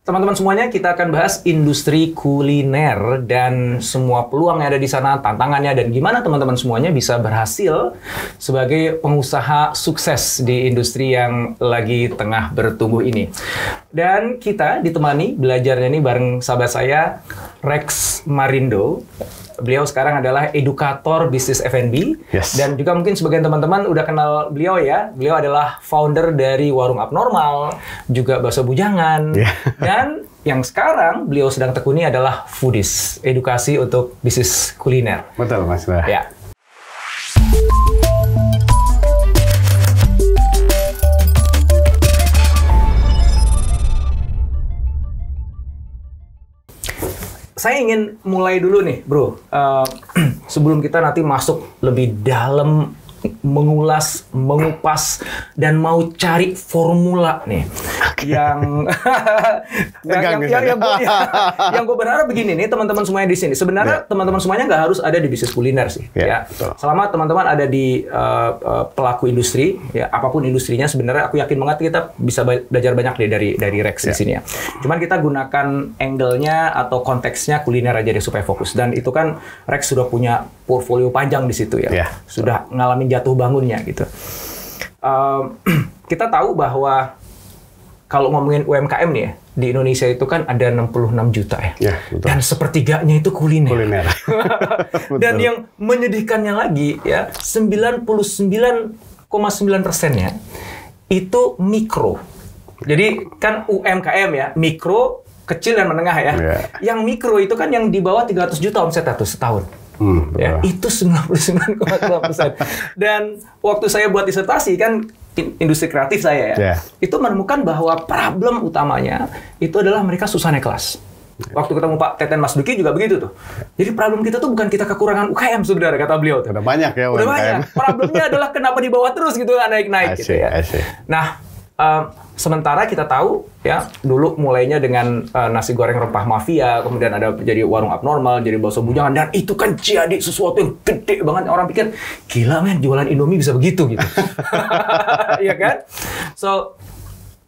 Teman-teman semuanya, kita akan bahas industri kuliner dan semua peluang yang ada di sana, tantangannya, dan gimana teman-teman semuanya bisa berhasil sebagai pengusaha sukses di industri yang lagi tengah bertumbuh ini. Dan kita ditemani belajarnya ini bareng sahabat saya, Rex Marindo. Beliau sekarang adalah edukator bisnis F&B. Yes. Dan juga mungkin sebagian teman-teman udah kenal beliau ya. Beliau adalah founder dari Warung Abnormal, juga Bakso Bujangan. Yeah. Dan yang sekarang beliau sedang tekuni adalah foodies, edukasi untuk bisnis kuliner. Betul, Mas. Ya. Saya ingin mulai dulu nih, bro. Sebelum kita nanti masuk lebih dalam, mengulas, mengupas, dan mau cari formula nih. Yang gue berharap begini nih, teman-teman semuanya di sini. Sebenarnya teman-teman semuanya nggak harus ada di bisnis kuliner sih. Ya. Selama teman-teman ada di pelaku industri, ya apapun industrinya, sebenarnya aku yakin banget kita bisa belajar banyak deh dari Rex di sini ya. Cuman kita gunakan angle-nya atau konteksnya kuliner aja deh supaya fokus. Dan itu kan Rex sudah punya portfolio panjang di situ ya. Sudah ngalamin jatuh bangunnya gitu. Kita tahu bahwa kalau ngomongin UMKM nih ya, di Indonesia itu kan ada 66 juta ya. Dan sepertiganya itu kuliner. Dan yang menyedihkannya lagi ya, 99,9%-nya itu mikro. Jadi kan UMKM ya, mikro, kecil dan menengah ya. Yang mikro itu kan yang di bawah 300 juta omset setahun. Ya, itu 99,9%. Dan waktu saya buat disertasi kan industri kreatif saya ya, itu menemukan bahwa problem utamanya itu adalah mereka susah naik kelas. Waktu ketemu Pak Teten Mas Duki juga begitu tuh. Jadi problem kita tuh bukan kita kekurangan UKM sebenarnya, kata beliau tuh. Udah banyak ya UMKM. Udah banyak. Problemnya adalah kenapa di bawah terus gitu, nggak naik-naik gitu ya. Nah, sementara kita tahu ya, dulu mulainya dengan nasi goreng rempah mafia, kemudian ada jadi Warung Abnormal, jadi Bakso Bujangan, dan itu kan jadi sesuatu yang gede banget. Orang pikir, gila men, jualan Indomie bisa begitu gitu. Iya kan? So,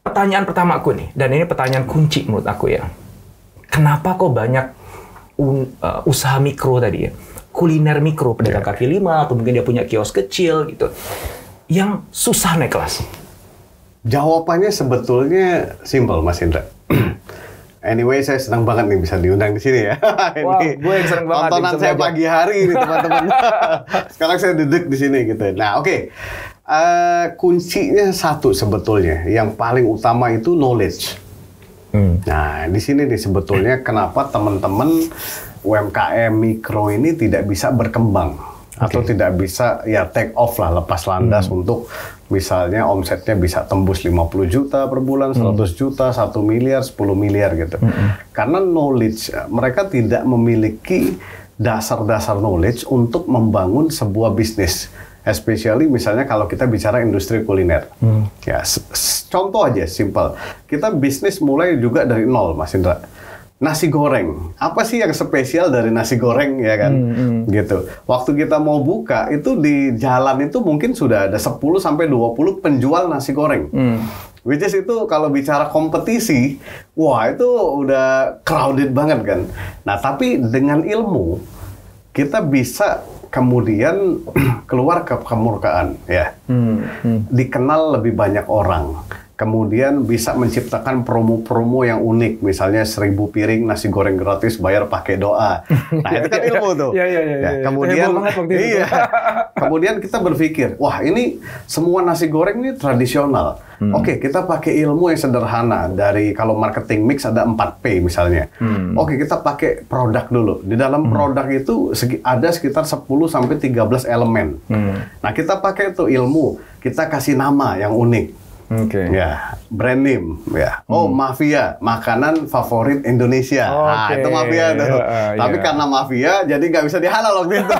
pertanyaan pertama aku nih, dan ini pertanyaan kunci menurut aku ya. Kenapa kok banyak usaha mikro tadi ya? Kuliner mikro, pedagang kaki lima, atau mungkin dia punya kios kecil gitu, yang susah naik kelas? Jawabannya sebetulnya simpel, Mas Indra. Anyway, saya senang banget nih bisa diundang di sini ya. Wah, gue yang senang banget. Tontonan saya pagi hari ini, teman-teman. Sekarang saya duduk di sini gitu. Nah, oke. Kuncinya satu sebetulnya. Yang paling utama itu knowledge. Nah, di sini nih sebetulnya kenapa teman-teman UMKM mikro ini tidak bisa berkembang. Atau tidak bisa ya take off lah, lepas landas untuk misalnya omsetnya bisa tembus 50 juta per bulan, 100 juta, 1 miliar, 10 miliar gitu. Karena knowledge, mereka tidak memiliki dasar-dasar knowledge untuk membangun sebuah bisnis. Especially misalnya kalau kita bicara industri kuliner. Ya, contoh aja, simple. Kita bisnis mulai juga dari nol, Mas Indra. Nasi goreng, apa sih yang spesial dari nasi goreng ya kan? Gitu. Waktu kita mau buka itu di jalan itu mungkin sudah ada 10-20 penjual nasi goreng. Which is itu kalau bicara kompetisi, wah itu udah crowded banget kan. Nah, tapi dengan ilmu kita bisa kemudian keluar ke kemurkaan ya. Dikenal lebih banyak orang. Kemudian bisa menciptakan promo-promo yang unik, misalnya 1000 piring nasi goreng gratis bayar pakai doa. Nah itu kan ilmu tuh. Kemudian, kemudian kita berpikir, wah ini semua nasi goreng ini tradisional. Oke, kita pakai ilmu yang sederhana dari kalau marketing mix ada 4P misalnya. Oke, kita pakai produk dulu. Di dalam produk itu ada sekitar 10-13 elemen. Nah kita pakai itu ilmu, kita kasih nama yang unik. Ya, brand name, ya. Oh, Mafia, makanan favorit Indonesia. Nah, itu Mafia tuh. Tapi karena Mafia, jadi nggak bisa dihalal waktu itu.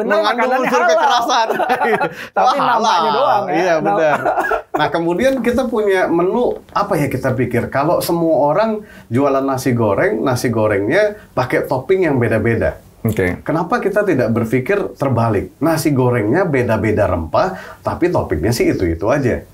Mengandung unsur kekerasan. Tapi namanya doang ya. Iya, benar. Nah, kemudian kita punya menu, apa ya kita pikir? Kalau semua orang jualan nasi goreng, nasi gorengnya pakai topping yang beda-beda. Kenapa kita tidak berpikir terbalik? Nasi gorengnya beda-beda rempah, tapi toppingnya sih itu-itu aja.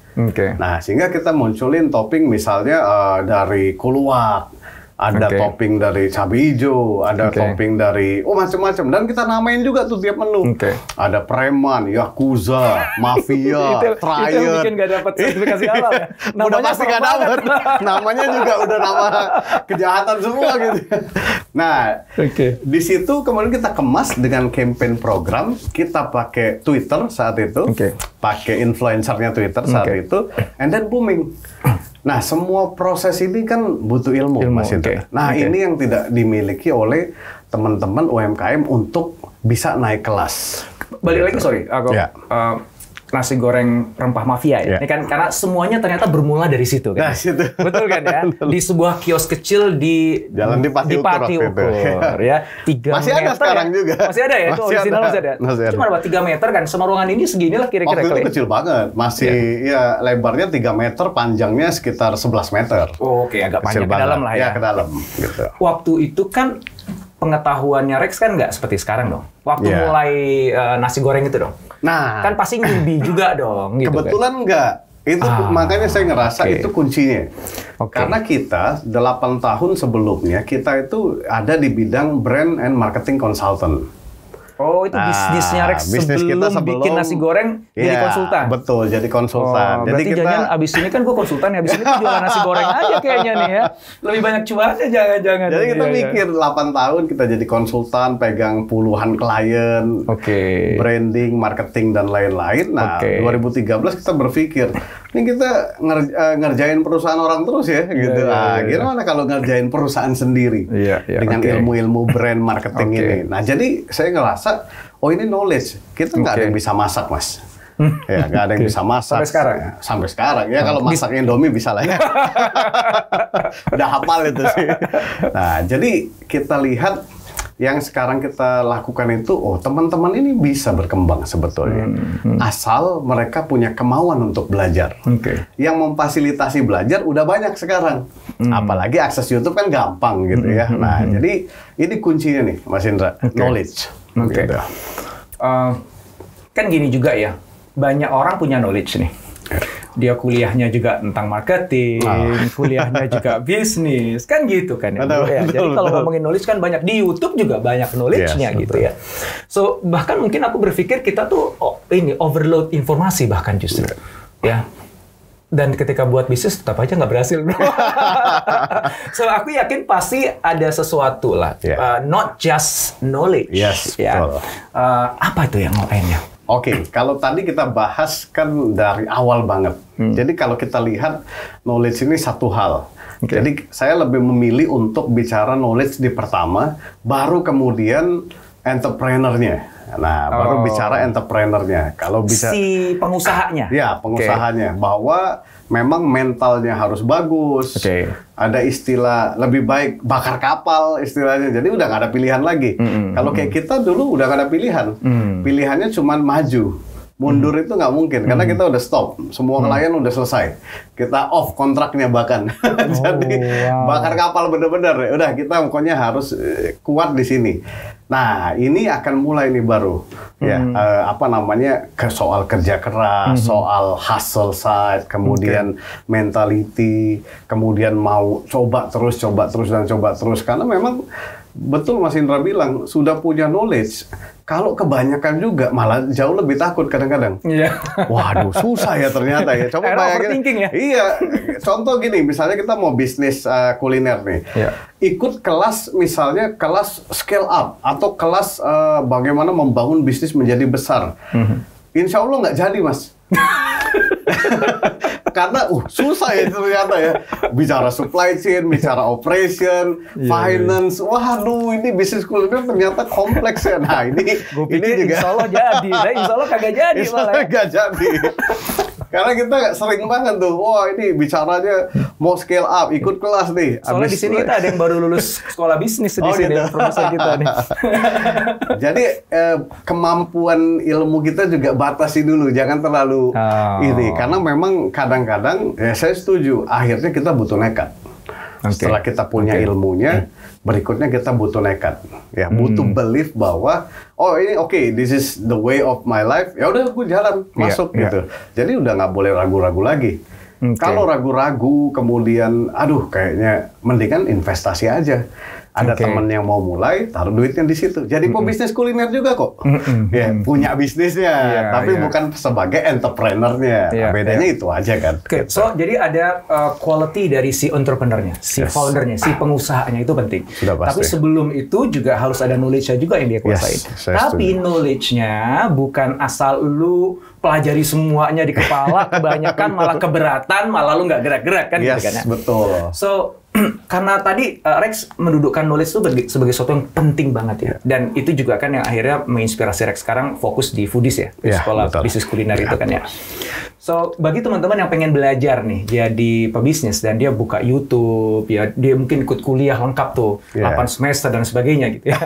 Nah, sehingga kita munculin topping misalnya dari kuluak, ada topping dari cabai hijau, ada topping dari macam-macam, dan kita namain juga tuh tiap menu. Ada preman, yakuza, mafia, triad. Itu bikin nggak dapat sertifikasi halal ya. Udah pasti nggak dapat. Namanya juga udah nama kejahatan semua gitu. Nah, di situ kemudian kita kemas dengan campaign program. Kita pakai Twitter saat itu, pakai influencernya Twitter saat itu, and then booming. Nah, semua proses ini kan butuh ilmu Mas Indra. Nah, ini yang tidak dimiliki oleh teman-teman UMKM untuk bisa naik kelas. Balik lagi, sorry, nasi goreng rempah mafia ya. Ini kan karena semuanya ternyata bermula dari situ kan. Nah, situ. Betul kan ya? Di sebuah kios kecil di Jalan di Pati Ukur ya. 3 masih meter ada sekarang ya. juga. Masih ada ya? Itu original masih ada. Cuma berapa 3 meter kan? Sama ruangan ini segini lah kira-kira. Waktu itu kecil banget. Masih ya lebarnya 3 meter, panjangnya sekitar 11 meter. Oke, agak panjang ke dalam lah ya. Ya, ke dalam gitu. Waktu itu kan pengetahuannya Rex kan nggak seperti sekarang dong. Waktu mulai nasi goreng itu dong. Nah, kan pasti newbie juga dong. Gitu kebetulan kan? Enggak. Itu makanya saya ngerasa itu kuncinya. Karena kita 8 tahun sebelumnya kita itu ada di bidang brand and marketing consultant. Oh, itu bisnisnya Rex sebelum bikin nasi goreng jadi konsultan? Betul, jadi konsultan. Berarti jangan abis ini kan gue konsultan, abis ini gue jualan nasi goreng aja kayaknya nih ya. Lebih banyak cuannya jangan-jangan. Jadi kita mikir 8 tahun kita jadi konsultan, pegang puluhan klien, branding, marketing, dan lain-lain. Nah, 2013 kita berpikir, ini kita ngerjain perusahaan orang terus ya, gitu. Gimana kalau ngerjain perusahaan sendiri dengan ilmu-ilmu brand marketing ini? Nah, jadi saya ngerasa, oh ini knowledge. Kita nggak ada yang bisa masak, Mas. Ya, nggak ada yang bisa masak. Sampai sekarang? Sampai sekarang. Ya, kalau masak Indomie bisa lah ya. Udah hafal itu sih. Nah, jadi kita lihat yang sekarang kita lakukan itu, oh teman-teman ini bisa berkembang sebetulnya. Asal mereka punya kemauan untuk belajar. Yang memfasilitasi belajar udah banyak sekarang. Apalagi akses YouTube kan gampang gitu ya. Nah, jadi ini kuncinya nih, Mas Indra. Knowledge. Gitu. Kan gini juga ya, banyak orang punya knowledge nih. Dia kuliahnya juga tentang marketing, kuliahnya juga bisnis, kan gitu kan ya. Jadi kalau ngomongin knowledge kan banyak, di YouTube juga banyak knowledge-nya gitu ya. So bahkan mungkin aku berpikir kita tuh ini overload informasi bahkan justru ya. Dan ketika buat bisnis tetap aja nggak berhasil, bro. So aku yakin pasti ada sesuatu lah, not just knowledge. Apa itu yang lainnya? Oke, kalau tadi kita bahas kan dari awal banget. Jadi kalau kita lihat knowledge ini satu hal. Jadi saya lebih memilih untuk bicara knowledge di pertama, baru kemudian entrepreneur-nya. Nah, baru bicara entrepreneur-nya. Kalau bisa si pengusahanya. Ya, pengusahanya. Bahwa memang mentalnya harus bagus. Ada istilah lebih baik bakar kapal istilahnya. Jadi udah nggak ada pilihan lagi. Kalau kayak kita dulu udah nggak ada pilihan. Pilihannya cuma maju. Mundur itu nggak mungkin, karena kita udah stop. Semua klien udah selesai. Kita off kontraknya bahkan. Jadi bakar kapal bener-bener. Udah kita pokoknya harus kuat di sini. Nah, ini akan mulai nih baru. Soal kerja keras, soal hustle side, kemudian mentality, kemudian mau coba terus. Karena memang betul Mas Indra bilang, sudah punya knowledge. Kalau kebanyakan juga malah jauh lebih takut kadang-kadang. Waduh, susah ya ternyata ya. Coba bayangin. Ya? Iya, contoh gini, misalnya kita mau bisnis kuliner nih. Ikut kelas, misalnya kelas scale up, atau kelas bagaimana membangun bisnis menjadi besar. Insya Allah nggak jadi, Mas. Karena susah ya ternyata ya. Bicara supply chain, bicara operation, finance. Waduh, ini bisnis kuliner ternyata kompleks ya. Nah, ini juga insya Allah jadi. Nah, insya Allah kagak jadi. Insya Allah kagak jadi. Karena kita sering banget tuh, wah ini bicaranya mau scale up, ikut kelas nih. Soalnya di sini kita ada yang baru lulus sekolah bisnis di sini, profesor kita nih. Jadi kemampuan ilmu kita juga batasi dulu, jangan terlalu ini. Karena memang kadang-kadang, saya setuju, akhirnya kita butuh nekat. Setelah kita punya ilmunya, berikutnya kita butuh nekat. Ya, butuh belief bahwa oh ini this is the way of my life. Ya udah, gue jalan masuk gitu. Jadi udah nggak boleh ragu-ragu lagi. Kalau ragu-ragu, kemudian aduh kayaknya mendingan investasi aja. Ada teman yang mau mulai, taruh duitnya di situ. Jadi pebisnis kuliner juga kok. Ya, punya bisnisnya, tapi bukan sebagai entrepreneurnya. Bedanya itu aja kan. Gitu. So, jadi ada quality dari si entrepreneurnya, si foundernya, si pengusahanya itu penting. Tapi sebelum itu juga harus ada knowledge-nya juga yang dia kuasain. Tapi knowledge-nya bukan asal lu pelajari semuanya di kepala, kebanyakan malah keberatan, malah lu nggak gerak-gerak kan gitu kan ya. Betul. So, karena tadi Rex mendudukkan knowledge itu sebagai sesuatu yang penting banget ya. Dan itu juga kan yang akhirnya menginspirasi Rex sekarang fokus di foodies ya, di sekolah bisnis kuliner itu kan ya. So, bagi teman-teman yang pengen belajar nih jadi pebisnis dan dia buka YouTube, ya dia mungkin ikut kuliah lengkap tuh, 8 semester dan sebagainya gitu ya.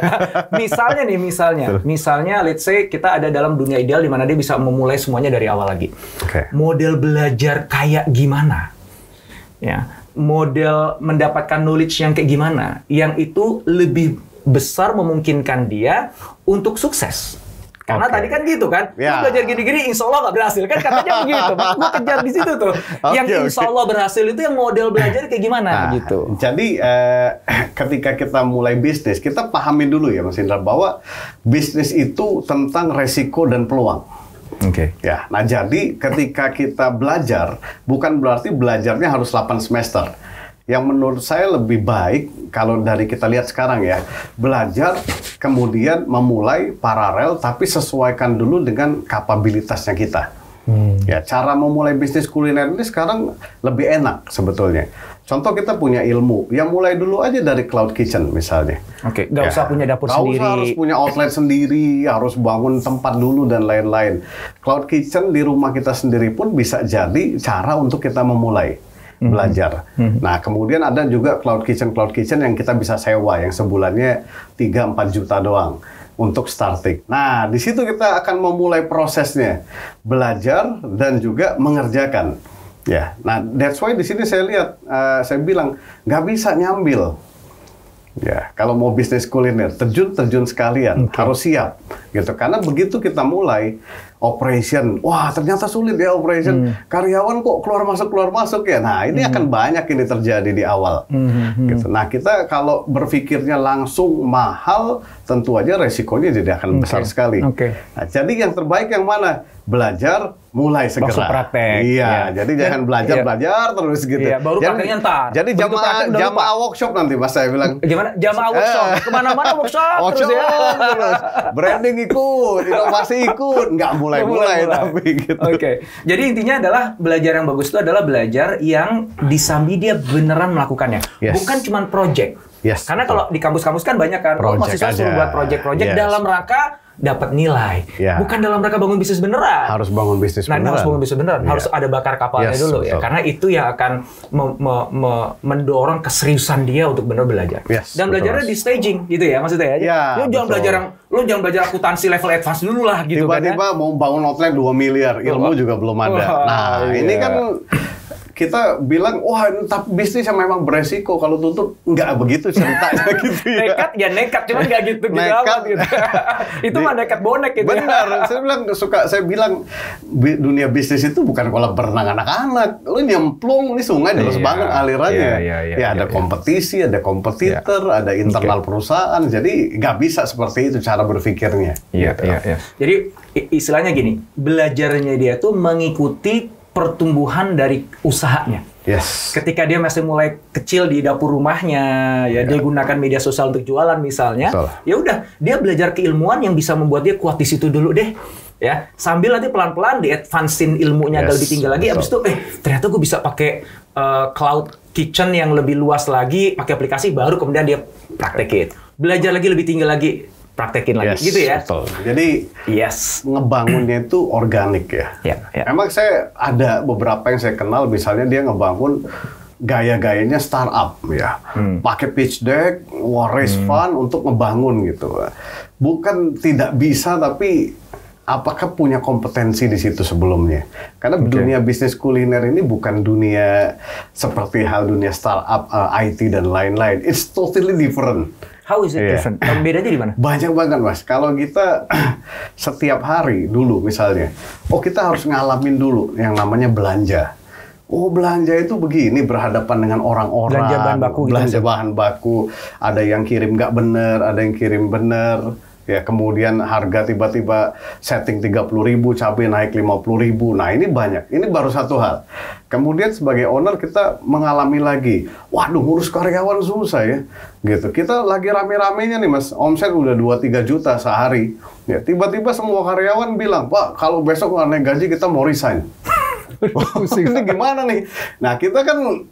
Misalnya let's say kita ada dalam dunia ideal di mana dia bisa memulai semuanya dari awal lagi. Model belajar kayak gimana? Ya. Model mendapatkan knowledge yang kayak gimana, yang itu lebih besar memungkinkan dia untuk sukses. Karena tadi kan gitu kan, lu belajar gini-gini, insya Allah nggak berhasil kan katanya begitu. Gue kejar di situ tuh. Yang insya Allah berhasil itu yang model belajar kayak gimana gitu. Jadi ketika kita mulai bisnis, kita pahami dulu ya Mas Indra bahwa bisnis itu tentang resiko dan peluang. Ya, nah jadi ketika kita belajar, bukan berarti belajarnya harus 8 semester. Yang menurut saya lebih baik kalau dari kita lihat sekarang ya, belajar kemudian memulai paralel tapi sesuaikan dulu dengan kapabilitasnya kita. Ya, cara memulai bisnis kuliner ini sekarang lebih enak sebetulnya. Contoh kita punya ilmu, yang mulai dulu aja dari cloud kitchen misalnya. Nggak usah punya dapur sendiri. Nggak usah harus punya outlet sendiri, harus bangun tempat dulu dan lain-lain. Cloud kitchen di rumah kita sendiri pun bisa jadi cara untuk kita memulai belajar. Nah, kemudian ada juga cloud kitchen yang kita bisa sewa, yang sebulannya 3-4 juta doang untuk starting. Nah, di situ kita akan memulai prosesnya, belajar dan juga mengerjakan. Ya, nah that's why di sini saya lihat, saya bilang nggak bisa nyambil. Ya, kalau mau bisnis kuliner, terjun sekalian, harus siap, gitu. Karena begitu kita mulai operation, wah ternyata sulit ya operation, karyawan kok keluar masuk ya. Nah ini akan banyak ini terjadi di awal. Gitu. Nah kita kalau berpikirnya langsung mahal, tentu aja resikonya jadi akan besar sekali. Nah, jadi yang terbaik yang mana? Belajar, mulai segera. Langsung praktek. Iya, jadi jangan belajar terus gitu. Baru prakteknya ntar. Jadi jamaah workshop nanti Mas saya bilang. Gimana? Jamaah workshop. Kemana-mana workshop terus ya. Branding ikut, inovasi ikut, nggak mulai tapi gitu. Jadi intinya adalah belajar yang bagus itu adalah belajar yang disambi dia beneran melakukannya. Bukan cuma project. Karena kalau di kampus-kampus kan banyak kan, mahasiswa suruh buat project-project dalam rangka dapat nilai. Bukan dalam rangka bangun bisnis beneran. Harus bangun bisnis beneran. Harus bangun bisnis beneran. Harus ada bakar kapalnya dulu ya. Karena itu yang akan mendorong keseriusan dia untuk benar belajar. Dan belajarnya di staging gitu ya maksudnya ya. Lu jangan belajar akuntansi level advance dulu lah gitu kan ya. Tiba-tiba mau bangun outlet 2 miliar, ilmu juga belum ada. Nah, ini kan kita bilang, wah tapi bisnis yang memang beresiko, kalau tutup nggak begitu ceritanya gitu ya. Nekat, cuman nggak gitu amat gitu. Itu mah nekat bonek gitu. Benar, saya bilang dunia bisnis itu bukan kolam berenang anak-anak. Lu nyemplung, ini sungai terus banget alirannya. Ada kompetisi, ada kompetitor, ada internal perusahaan, jadi nggak bisa seperti itu cara berpikirnya. Jadi istilahnya gini, belajarnya dia tuh mengikuti pertumbuhan dari usahanya. Ketika dia masih mulai kecil di dapur rumahnya, dia gunakan media sosial untuk jualan misalnya, ya udah dia belajar keilmuan yang bisa membuat dia kuat di situ dulu deh. Ya, sambil nanti pelan-pelan di advance-in ilmunya agak lebih tinggi lagi. Abis itu, ternyata gue bisa pakai cloud kitchen yang lebih luas lagi, pakai aplikasi baru kemudian dia praktekin. Belajar lagi lebih tinggi lagi. Praktekin lagi, gitu ya. Betul. Jadi ngebangunnya itu organik ya. Emang saya ada beberapa yang saya kenal, misalnya dia ngebangun gaya-gayanya startup ya, pakai pitch deck, raise fund untuk ngebangun gitu. Bukan tidak bisa, tapi apakah punya kompetensi di situ sebelumnya? Karena dunia bisnis kuliner ini bukan dunia seperti hal dunia startup, IT dan lain-lain. It's totally different. How is it different? Bedanya di mana? Banyak banget, Mas. Kalau kita setiap hari dulu misalnya, kita harus ngalamin dulu yang namanya belanja. Belanja itu begini, berhadapan dengan orang-orang. Belanja bahan baku. Belanja bahan baku. Ada yang kirim nggak bener, ada yang kirim bener. Ya, kemudian harga tiba-tiba setting 30.000, cabai naik 50.000. Nah, ini banyak. Ini baru satu hal. Kemudian sebagai owner kita mengalami lagi, waduh, ngurus karyawan susah ya. Gitu. Kita lagi rame-ramenya nih, Mas. Omset udah 2-3 juta sehari. Ya, tiba-tiba semua karyawan bilang, "Pak, kalau besok nggak naik gaji kita mau resign." Ini gimana nih? Nah, kita kan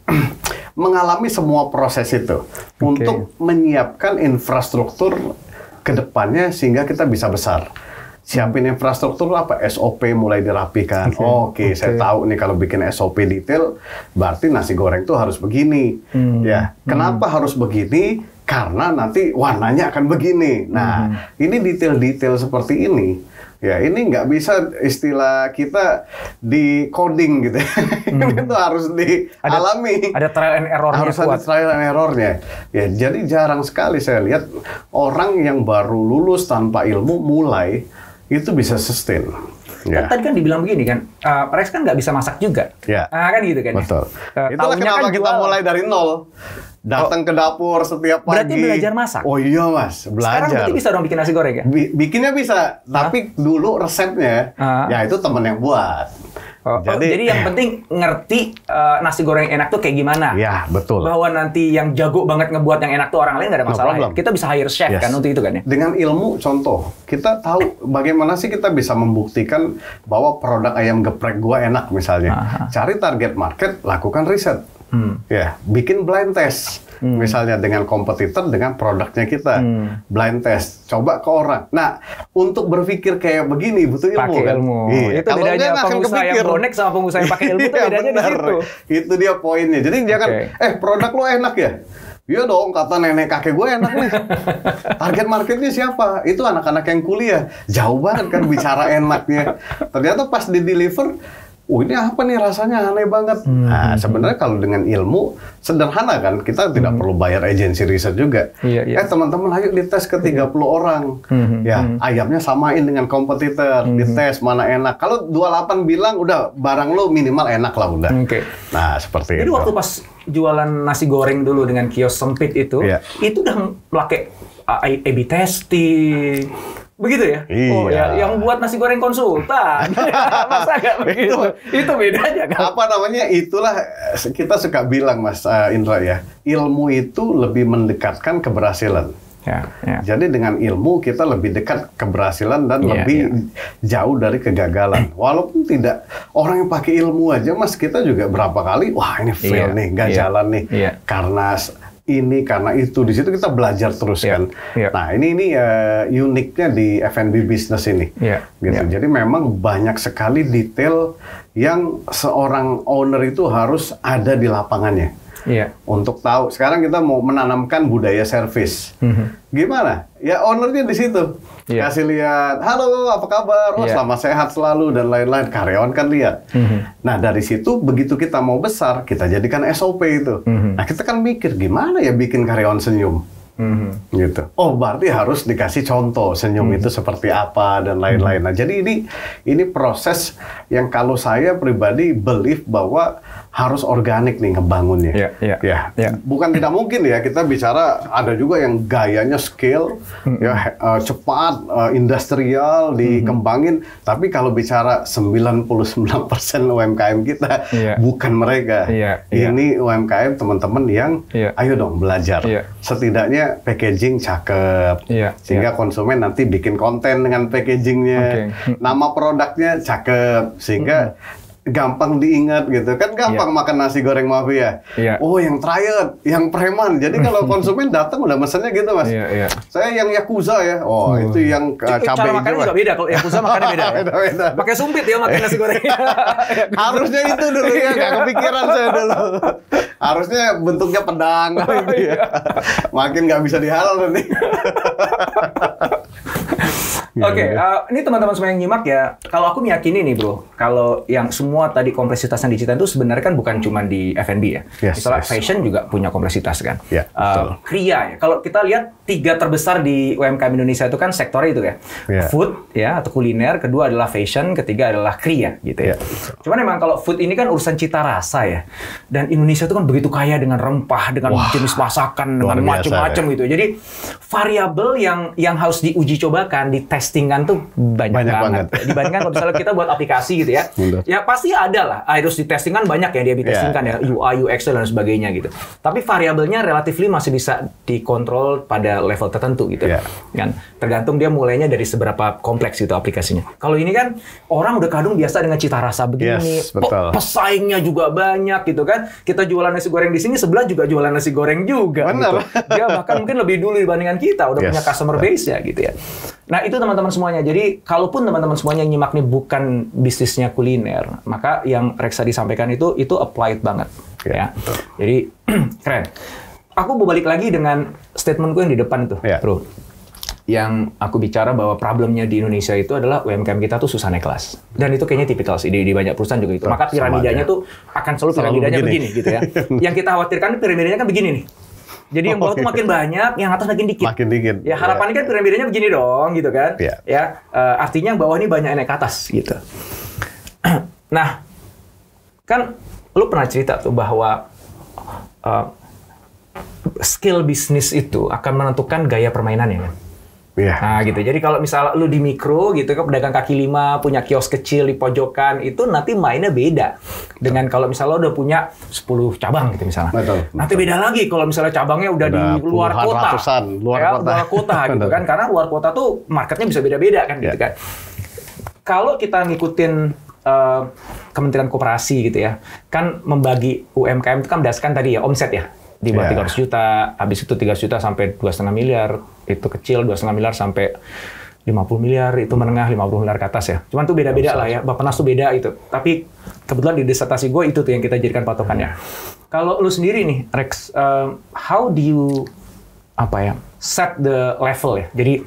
mengalami semua proses itu untuk menyiapkan infrastruktur ke depannya sehingga kita bisa besar. Siapin infrastruktur apa? SOP mulai dirapikan. Saya tahu nih kalau bikin SOP detail, berarti nasi goreng tuh harus begini. Ya, kenapa harus begini? Karena nanti warnanya akan begini. Nah, ini detail-detail seperti ini. Ya, ini nggak bisa istilah kita di coding gitu. Itu harus dialami. Ada trial and error-nya. Harus ada trial and error-nya. Ya, jadi jarang sekali saya lihat orang yang baru lulus tanpa ilmu mulai itu bisa sustain. Ya. Tadi kan dibilang begini kan, Rex kan nggak bisa masak juga. Ya. Kan gitu kan. Betul. Itulah kenapa kita mulai dari nol. Datang ke dapur setiap pagi. Berarti belajar masak? Oh iya, Mas, belajar. Sekarang berarti bisa dong bikin nasi goreng ya? Bikinnya bisa, tapi dulu resepnya, ya itu temen yang buat. Jadi yang penting ngerti nasi goreng enak tuh kayak gimana. Ya, betul. Bahwa nanti yang jago banget ngebuat yang enak tuh orang lain nggak ada masalah. Ya? Kita bisa hire chef kan untuk itu kan ya? Dengan ilmu, contoh, kita tahu bagaimana sih kita bisa membuktikan bahwa produk ayam geprek gua enak misalnya. Cari target market, lakukan riset. Ya, bikin blind test. Misalnya dengan kompetitor, dengan produknya kita. Blind test. Coba ke orang. Nah, untuk berpikir kayak begini butuh ilmu. Pakai kan? ilmu. Iya. Itu bedanya pengusaha yang bonek sama pengusaha yang pakai ilmu itu bedanya di situ. Itu dia poinnya. Jadi jangan, produk lo enak ya? Iya dong, kata nenek kakek gue enak nih. Target marketnya siapa? Itu anak-anak yang kuliah. Jauh banget kan bicara enaknya. Ternyata pas di-deliver, ini apa nih rasanya aneh banget. Nah, sebenarnya kalau dengan ilmu sederhana kan, kita tidak perlu bayar agensi riset juga. Teman-teman ayo dites ke 30 orang. Ayamnya samain dengan kompetitor, dites mana enak. Kalau 28 bilang udah barang lo minimal enak lah udah. Nah, seperti itu. Jadi waktu pas jualan nasi goreng dulu dengan kios sempit itu udah pakai A/B testing. Begitu ya? Iya. Yang buat nasi goreng konsultan. Masa nggak begitu? Itu bedanya kan? Apa namanya? Itulah kita suka bilang, Mas Indra ya. Ilmu itu lebih mendekatkan keberhasilan. Jadi dengan ilmu kita lebih dekat keberhasilan dan lebih jauh dari kegagalan. Walaupun tidak orang yang pakai ilmu aja, Mas, kita juga berapa kali, wah ini fail nih, nggak jalan nih. Karena ini, karena itu. Di situ kita belajar terus kan. Nah, ini uniknya di F&B business ini. Gitu. Jadi memang banyak sekali detail yang seorang owner itu harus ada di lapangannya. Untuk tahu. Sekarang kita mau menanamkan budaya servis. Gimana? Ya ownernya di situ. Kasih lihat, halo apa kabar? Selamat sehat selalu dan lain-lain. Karyawan kan lihat. Nah dari situ begitu kita mau besar, kita jadikan SOP itu. Nah kita kan mikir gimana ya bikin karyawan senyum. Gitu. Oh berarti harus dikasih contoh senyum itu seperti apa dan lain-lain. Nah jadi ini proses yang kalau saya pribadi believe bahwa harus organik nih ngebangunnya. Bukan tidak mungkin ya kita bicara ada juga yang gayanya scale, cepat, industrial, dikembangin. Tapi kalau bicara 99% UMKM kita bukan mereka. Ini UMKM teman-teman yang ayo dong belajar. Setidaknya packaging cakep, sehingga konsumen nanti bikin konten dengan packagingnya, nama produknya cakep, sehingga gampang diingat gitu kan, gampang makan nasi goreng mafia. Oh yang triad, yang preman. Jadi kalau konsumen datang udah mesennya gitu Mas. Saya yang yakuza ya. Oh itu yang cabai cara makannya juga beda. Kalau yakuza makannya beda. Beda. Pakai sumpit ya makan nasi goreng. Harusnya itu dulu ya, nggak kepikiran saya dulu. Harusnya bentuknya pedang gitu ya. Makin nggak bisa dihalal nanti. Oke, ini teman-teman semua yang nyimak ya. Kalau aku meyakini nih bro, kalau yang semua tadi kompleksitas yang diceritain itu sebenarnya kan bukan cuma di F&B ya. Misalnya fashion juga punya kompleksitas kan. Kria ya. Kalau kita lihat 3 terbesar di UMKM Indonesia itu kan sektornya itu ya. Food ya atau kuliner, kedua adalah fashion, ketiga adalah kria gitu ya. Cuman memang kalau food ini kan urusan cita rasa ya. Dan Indonesia itu kan begitu kaya dengan rempah, dengan jenis masakan, dengan macam-macam gitu. Jadi variabel yang harus diuji cobakan, ditestingkan tuh banyak banget. Dibandingkan kalau misalnya kita buat aplikasi gitu ya. Ya pasti ada lah, harus ditestingkan banyak ya, dia ditestingkan ya, UI, UX dan sebagainya gitu. Tapi variabelnya relatif masih bisa dikontrol pada level tertentu gitu. Kan tergantung dia mulainya dari seberapa kompleks itu aplikasinya. Kalau ini kan orang udah kadung biasa dengan cita rasa begini, pesaingnya juga banyak gitu kan. Kita jualan nasi goreng di sini, sebelah juga jualan nasi goreng juga. Gitu. Dia bahkan mungkin lebih dulu dibandingkan kita, udah punya customer base ya gitu ya. Nah itu teman-teman semuanya. Jadi kalaupun teman-teman semuanya yang nyimak nih bukan bisnisnya kuliner, maka yang Reksa disampaikan itu applied banget. Ya. Jadi keren. Aku mau balik lagi dengan statementku yang di depan itu, bro. Yang aku bicara bahwa problemnya di Indonesia itu adalah UMKM kita tuh susah naik kelas. Dan itu kayaknya tipikal sih di banyak perusahaan juga itu. Maka piramidanya tuh akan selalu piramidanya begini gitu ya. Yang kita khawatirkan piramidanya kan begini nih. Jadi yang bawah tuh makin banyak, yang atas makin dikit. Ya harapannya kan piramidanya begini dong gitu kan. Ya artinya yang bawah ini banyak yang naik ke atas gitu. Nah, kan lu pernah cerita tuh bahwa skill bisnis itu akan menentukan gaya permainannya kan. Nah gitu. Jadi kalau misalnya lu di mikro gitu kan pedagang kaki lima punya kios kecil di pojokan itu nanti mainnya beda dengan kalau misalnya lu udah punya 10 cabang gitu misalnya. Nanti beda lagi kalau misalnya cabangnya udah di luar kota. Luar kota gitu kan. Karena luar kota tuh marketnya bisa beda-beda kan gitu kan. Kalau kita ngikutin Kementerian Koperasi gitu ya, kan membagi UMKM itu kan berdasarkan tadi ya omset ya. Di bawah 300 juta, habis itu 300 juta sampai 2,5 miliar, itu kecil 2,5 miliar sampai 50 miliar, itu menengah 50 miliar ke atas ya. Cuman tuh beda-beda lah ya, Bappenas tuh beda itu. Tapi kebetulan di disertasi gue itu tuh yang kita jadikan patokannya. Kalau lu sendiri nih, Rex, how do you set the level ya? Jadi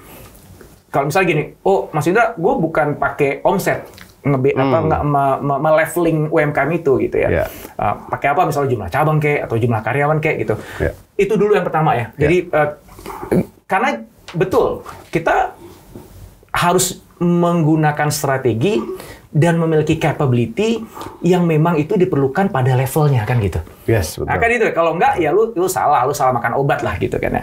kalau misalnya gini, oh Mas Indra, gue bukan pakai omset. Meleveling UMKM itu gitu ya. Pakai apa misalnya jumlah cabang kek atau jumlah karyawan kek gitu. Itu dulu yang pertama ya. Jadi karena betul kita harus menggunakan strategi dan memiliki capability yang memang itu diperlukan pada levelnya kan gitu. Betul. Nah kan itu kalau enggak ya lu salah makan obat lah gitu kan ya.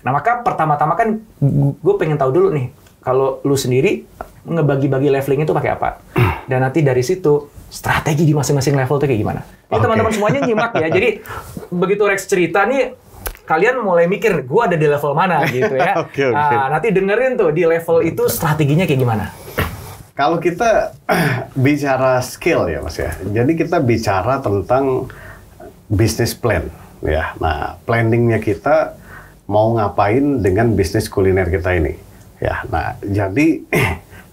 Nah maka pertama-tama kan gue pengen tahu dulu nih kalau lu sendiri ngebagi-bagi leveling itu pakai apa? Dan nanti dari situ strategi di masing-masing level itu kayak gimana? Ini teman-teman semuanya nyimak ya. Jadi begitu Rex cerita nih, kalian mulai mikir, gue ada di level mana gitu ya. Nah, nanti dengerin tuh di level itu strateginya kayak gimana? Kalau kita bicara skill ya Mas ya, jadi kita bicara tentang business plan ya. Nah, planningnya kita mau ngapain dengan bisnis kuliner kita ini ya. Nah, jadi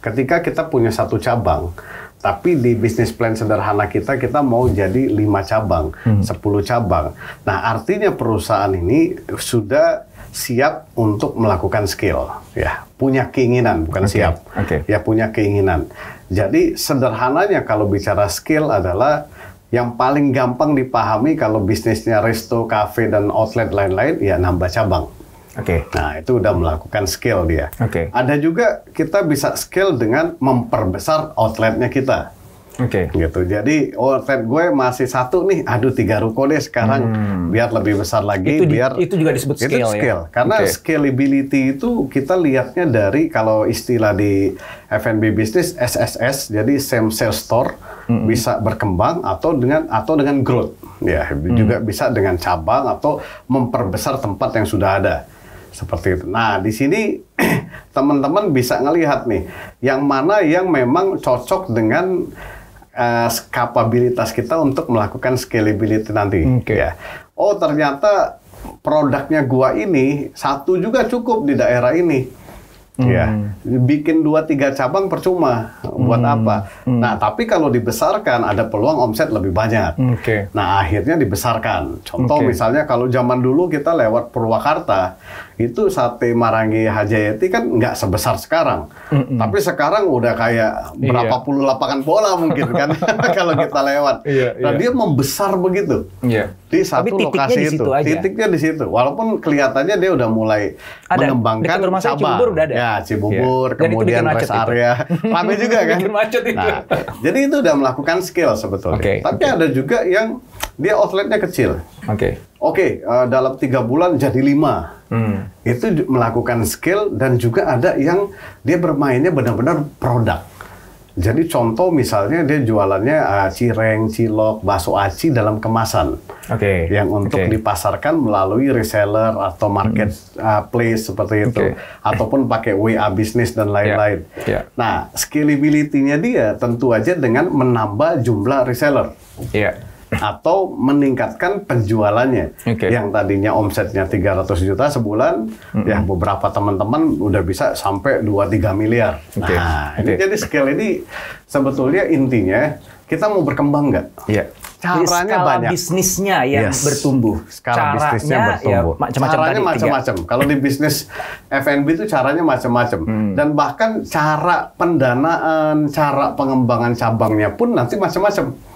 ketika kita punya satu cabang, tapi di bisnis plan sederhana kita mau jadi 5 cabang, 10 cabang. Nah, artinya perusahaan ini sudah siap untuk melakukan skill, ya, punya keinginan, bukan siap, ya punya keinginan. Jadi sederhananya kalau bicara skill adalah yang paling gampang dipahami kalau bisnisnya resto, cafe dan outlet lain-lain, ya nambah cabang. Nah, itu udah melakukan skill dia. Ada juga kita bisa skill dengan memperbesar outletnya kita. Gitu. Jadi outlet gue masih satu nih, 3 ruko deh sekarang biar lebih besar lagi. Itu juga disebut skill ya. Karena scalability itu kita lihatnya dari kalau istilah di F&B business SSS, jadi same sales store bisa berkembang atau dengan growth. Ya, juga bisa dengan cabang atau memperbesar tempat yang sudah ada. Seperti itu. Nah, di sini teman-teman bisa ngelihat nih, yang mana yang memang cocok dengan kapabilitas kita untuk melakukan scalability nanti. Ya. Oh, ternyata produknya gua ini satu juga cukup di daerah ini. Ya, bikin 2-3 cabang percuma, buat apa? Nah, tapi kalau dibesarkan ada peluang omset lebih banyak. Nah, akhirnya dibesarkan. Contoh misalnya kalau zaman dulu kita lewat Purwakarta, itu sate Marangi Hajayati kan nggak sebesar sekarang. Tapi sekarang udah kayak berapa puluh lapangan bola mungkin kan kalau kita lewat. Nah, dia membesar begitu. Di satu lokasi itu. Titiknya di situ. Walaupun kelihatannya dia udah mulai mengembangkan cabang. Cibubur udah ada. Ya, Cibubur, kemudian rest area. Rame juga kan? Nah, jadi itu udah melakukan scale sebetulnya. Tapi ada juga yang dia outletnya kecil. Dalam 3 bulan jadi 5. Itu melakukan scale dan juga ada yang dia bermainnya benar-benar produk. Jadi contoh misalnya dia jualannya cireng, cilok, bakso aci dalam kemasan. Yang untuk dipasarkan melalui reseller atau marketplace seperti itu. Ataupun pakai WA bisnis dan lain-lain. Nah, scalability-nya dia tentu aja dengan menambah jumlah reseller. Atau meningkatkan penjualannya. Yang tadinya omsetnya 300 juta sebulan, ya beberapa teman-teman udah bisa sampai 2-3 miliar. Nah, ini jadi scale ini sebetulnya intinya kita mau berkembang nggak? Caranya banyak. Bisnisnya yang bertumbuh. Skala bisnisnya bertumbuh. Caranya macam-macam. Kalau di bisnis F&B itu caranya macam-macam. Dan bahkan cara pendanaan, cara pengembangan cabangnya pun nanti macam-macam.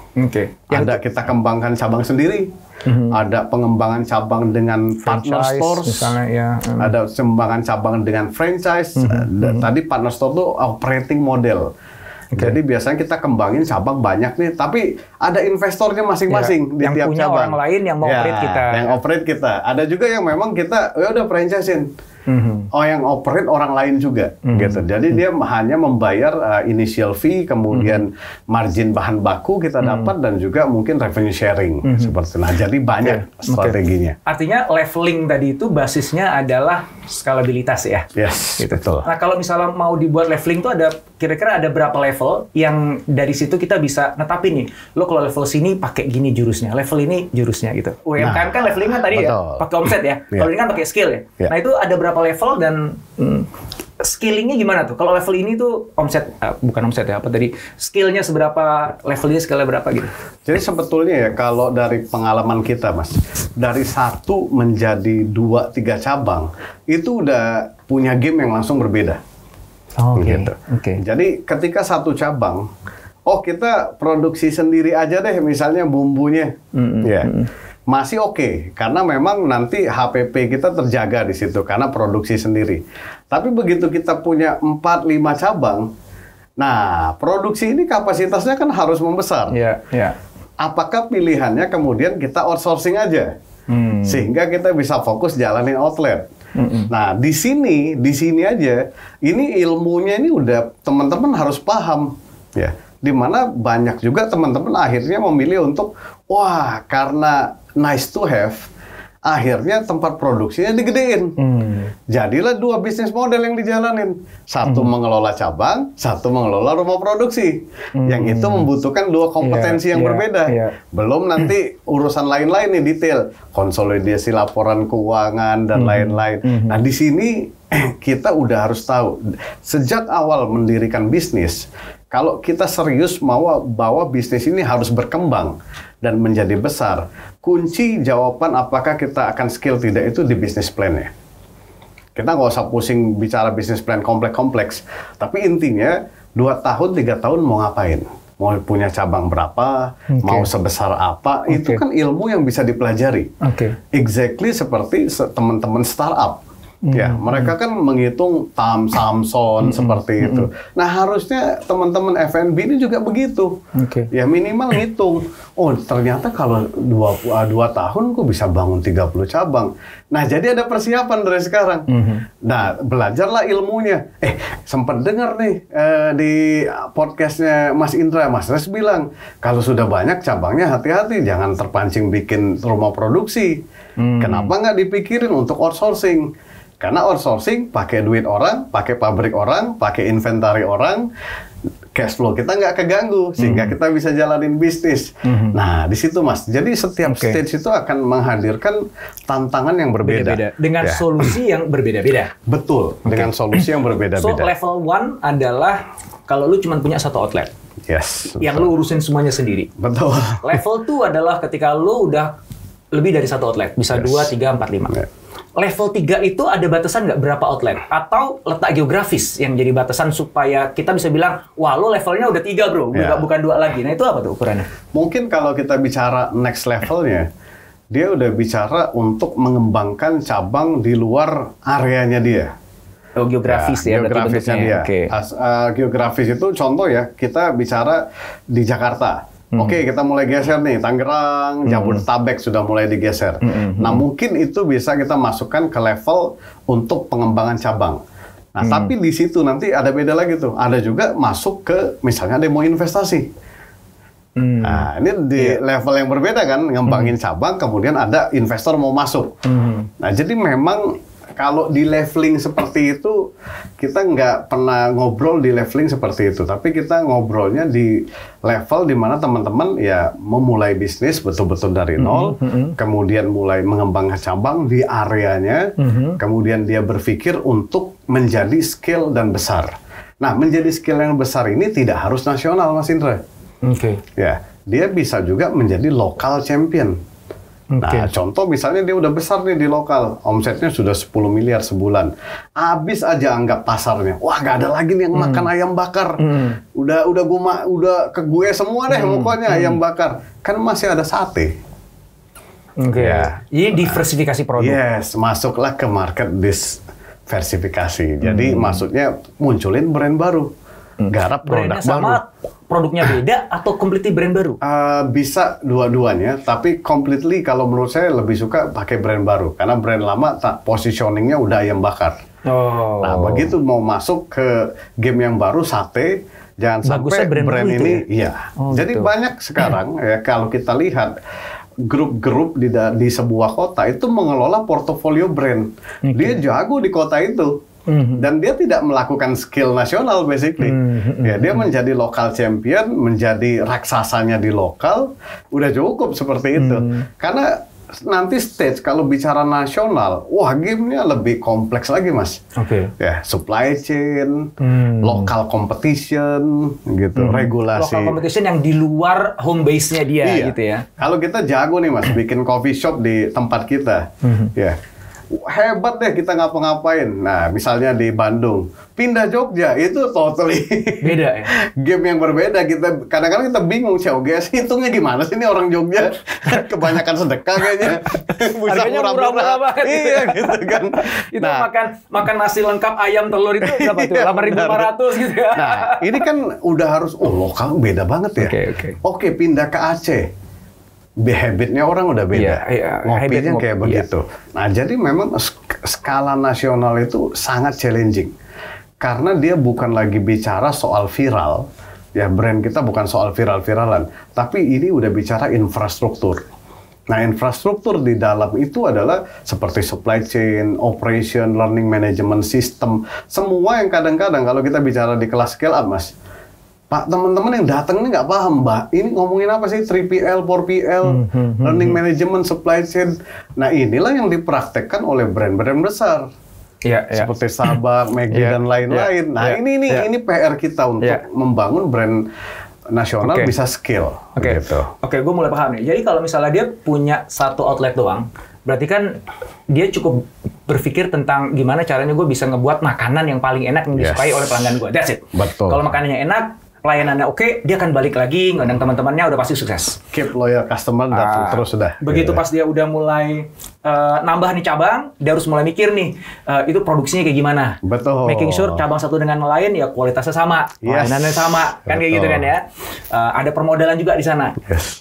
Ada kita kembangkan cabang sendiri, ada pengembangan cabang dengan partner stores, misalnya, ada pengembangan cabang dengan franchise. Tadi partner store itu operating model. Jadi biasanya kita kembangin cabang banyak nih, tapi ada investornya masing-masing di tiap cabang. Yang punya orang lain yang mau operate kita. Yang operate kita. Ada juga yang memang kita udah franchise-in. Yang operate orang lain juga, gitu. Jadi dia hanya membayar initial fee, kemudian margin bahan baku kita dapat dan juga mungkin revenue sharing seperti. Nah, jadi banyak strateginya. Artinya leveling tadi itu basisnya adalah skalabilitas ya. Gitu. Betul. Nah, kalau misalnya mau dibuat leveling itu ada kira-kira ada berapa level yang dari situ kita bisa netapin nih. Lo kalau level sini pakai gini jurusnya, level ini jurusnya gitu. UMKM kan leveling kan tadi ya, pakai omset ya. Kalau ini kan pakai skill ya. Nah, itu ada berapa level dan skillingnya gimana tuh? Kalau level ini tuh omset, bukan omset ya, apa tadi? Skillnya seberapa, levelnya skillnya berapa gitu? Jadi sebetulnya ya kalau dari pengalaman kita Mas, dari 1 menjadi 2-3 cabang, itu udah punya game yang langsung berbeda. Jadi ketika 1 cabang, kita produksi sendiri aja deh misalnya bumbunya. Masih oke, karena memang nanti HPP kita terjaga di situ karena produksi sendiri. Tapi begitu kita punya 4-5 cabang, nah produksi ini kapasitasnya kan harus membesar. Apakah pilihannya kemudian kita outsourcing aja, sehingga kita bisa fokus jalanin outlet. Nah di sini aja, ini ilmunya ini udah teman-teman harus paham, ya. Dimana banyak juga teman-teman akhirnya memilih untuk karena nice to have, akhirnya tempat produksinya digedein. Jadilah 2 bisnis model yang dijalanin. Satu mengelola cabang, satu mengelola rumah produksi. Yang itu membutuhkan 2 kompetensi yang berbeda. Belum nanti urusan lain-lain nih detail, konsolidasi laporan keuangan dan lain-lain. Nah di sini kita udah harus tahu sejak awal mendirikan bisnis. Kalau kita serius mau bahwa bisnis ini harus berkembang dan menjadi besar, kunci jawaban apakah kita akan skill tidak itu di bisnis plan-nya. Kita nggak usah pusing bicara bisnis plan kompleks-kompleks, tapi intinya 2 tahun, 3 tahun mau ngapain? Mau punya cabang berapa? Mau sebesar apa? Itu kan ilmu yang bisa dipelajari. Exactly seperti teman-teman startup. Ya, mereka kan menghitung Samson seperti itu. Nah, harusnya teman-teman F&B ini juga begitu. Ya, minimal ngitung. Ternyata kalau 2 tahun kok bisa bangun 30 cabang. Nah, jadi ada persiapan dari sekarang. Nah, belajarlah ilmunya. Sempat dengar nih di podcastnya Mas Indra, Mas Res bilang, kalau sudah banyak cabangnya hati-hati, jangan terpancing bikin rumah produksi. Kenapa nggak dipikirin untuk outsourcing? Karena outsourcing pakai duit orang, pakai pabrik orang, pakai inventari orang. cash flow kita nggak keganggu, sehingga kita bisa jalanin bisnis. Nah, di situ Mas. Jadi setiap stage itu akan menghadirkan tantangan yang berbeda. Dengan solusi yang berbeda-beda. Betul, dengan solusi yang berbeda-beda. So, level 1 adalah kalau lu cuma punya satu outlet. Yes. Yang lu urusin semuanya sendiri. Betul. Level 2 adalah ketika lu udah lebih dari satu outlet. Bisa 2, 3, 4, 5. Level 3 itu ada batasan nggak berapa outlet? Atau letak geografis yang jadi batasan supaya kita bisa bilang, wah lo levelnya udah 3 bro, bukan 2 lagi. Nah itu apa tuh ukurannya? Mungkin kalau kita bicara next levelnya, dia udah bicara untuk mengembangkan cabang di luar areanya dia. Oh, geografis ya, geografisnya dia. Okay. Geografis itu contoh ya, kita bicara di Jakarta. Oke, kita mulai geser nih, Tangerang, Jabodetabek sudah mulai digeser. Nah, mungkin itu bisa kita masukkan ke level untuk pengembangan cabang. Nah, tapi di situ nanti ada beda lagi tuh. Ada juga masuk ke, misalnya ada yang mau investasi. Nah, ini di level yang berbeda kan, ngembangin cabang, kemudian ada investor mau masuk. Nah, jadi memang kalau di leveling seperti itu, kita nggak pernah ngobrol di leveling seperti itu. Tapi kita ngobrolnya di level di mana teman-teman ya memulai bisnis betul-betul dari nol, kemudian mulai mengembangkan cabang di areanya, kemudian dia berpikir untuk menjadi scale dan besar. Nah, menjadi scale yang besar ini tidak harus nasional, Mas Indra. Ya, dia bisa juga menjadi local champion. Nah, contoh misalnya dia udah besar nih di lokal, omsetnya sudah 10 miliar sebulan. Habis aja anggap pasarnya. Wah, nggak ada lagi nih yang makan ayam bakar. Udah ke gue semua deh pokoknya ayam bakar. Kan masih ada sate. Ya. Jadi diversifikasi produk. Yes, masuklah ke market diversifikasi. Jadi maksudnya munculin brand baru. Garap produk baru. Produknya beda atau completely brand baru? Bisa dua-duanya, tapi completely kalau menurut saya lebih suka pakai brand baru. Karena brand lama positioningnya udah ayam bakar. Nah, begitu mau masuk ke game yang baru, sate, jangan sampai brand ini. Iya. Jadi banyak sekarang, ya kalau kita lihat, grup-grup di sebuah kota itu mengelola portofolio brand. Dia jago di kota itu. Dan dia tidak melakukan skill nasional basically. Ya, dia menjadi lokal champion, menjadi raksasanya di lokal, udah cukup seperti itu. Karena nanti stage kalau bicara nasional, wah gamenya lebih kompleks lagi Mas. Ya, supply chain, local competition, gitu, regulasi. Local competition yang di luar home base-nya dia, gitu ya. Kalau kita jago nih Mas, bikin coffee shop di tempat kita, ya. Hebat deh kita ngapa-ngapain. Nah, misalnya di Bandung, pindah Jogja, itu totally beda ya? Game yang berbeda. Kita kadang-kadang kita bingung, COGS hitungnya gimana sih ini orang Jogja? Kebanyakan sedekah kayaknya. Harganya murah-murah banget. Iya, gitu kan. Itu makan nasi lengkap ayam telur itu berapa tuh? 8.500 gitu ya. Nah, ini kan udah harus, lokal beda banget ya. Oke, pindah ke Aceh. Habitnya orang udah beda, ngopinya kayak begitu. Nah, jadi memang skala nasional itu sangat challenging. Karena dia bukan lagi bicara soal viral, ya brand kita bukan soal viral-viralan, tapi ini udah bicara infrastruktur. Nah, infrastruktur di dalam itu adalah seperti supply chain, operation, learning management system, semua yang kadang-kadang kalau kita bicara di kelas scale up, Mas, Pak, teman-teman yang datang ini nggak paham, Mbak. Ini ngomongin apa sih? 3PL, 4PL, learning management, supply chain. Nah, inilah yang dipraktekkan oleh brand-brand besar. Seperti Sabak, Maggi, dan lain-lain. Nah, ini PR kita untuk membangun brand nasional bisa skill. Oke, gue mulai paham nih. Jadi kalau misalnya dia punya satu outlet doang, berarti kan dia cukup berpikir tentang gimana caranya gue bisa ngebuat makanan yang paling enak yang disukai oleh pelanggan gue. That's it. Betul. Kalau makanannya enak, pelayanannya oke, dia akan balik lagi, ngundang teman-temannya, udah pasti sukses. Keep loyal customer, terus sudah. Begitu pas dia udah mulai nambah nih cabang, dia harus mulai mikir nih, itu produksinya kayak gimana. Betul. Making sure cabang satu dengan lain, ya kualitasnya sama, pelayanannya sama, kan kayak gitu kan ya. Ada permodalan juga di sana.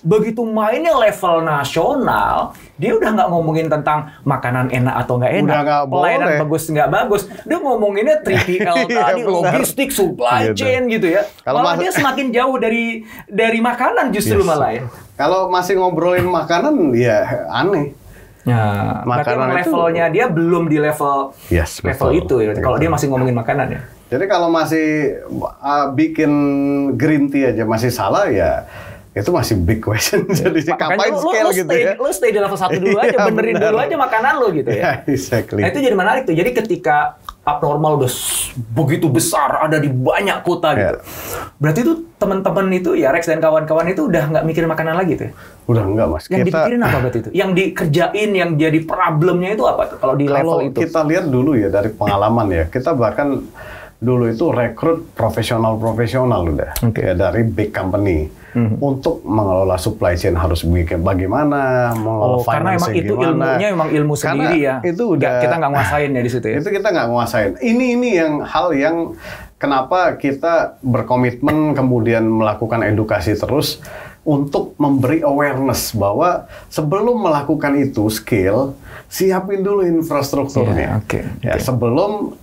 Begitu mainnya level nasional, dia udah nggak ngomongin tentang makanan enak atau nggak enak, pelayanan bagus nggak bagus. Dia ngomonginnya 3PL tadi, logistik, supply chain gitu ya. Malah dia semakin jauh dari makanan justru malah ya. Kalau masih ngobrolin makanan, ya aneh. Makanan levelnya dia belum di level itu ya. Kalau dia masih ngomongin makanan ya. Jadi kalau masih bikin green tea aja masih salah ya, itu masih big question. Jadi kapan scale gitu ya? Lu stay di level 1 dulu aja, benerin dulu aja makanan lu gitu ya. Exactly. Nah, itu jadi menarik tuh. Jadi ketika abnormal udah begitu besar, ada di banyak kota gitu. Berarti itu teman-teman itu ya Rex dan kawan-kawan itu udah nggak mikirin makanan lagi tuh? Udah enggak, Mas. Yang dipikirin apa berarti itu? Yang dikerjain, yang jadi problemnya itu apa tuh kalau di level itu? Kalau kita lihat dulu ya dari pengalaman ya, kita bahkan dulu itu rekrut profesional udah ya, dari big company untuk mengelola supply chain harus bagaimana, mengelola finance karena emang itu ilmunya emang ilmu sendiri ya. Itu udah kita nggak nguasain ya di situ ya. Itu kita nggak nguasain. Ini yang hal yang kenapa kita berkomitmen kemudian melakukan edukasi terus untuk memberi awareness bahwa sebelum melakukan itu scale, siapin dulu infrastrukturnya. Sebelum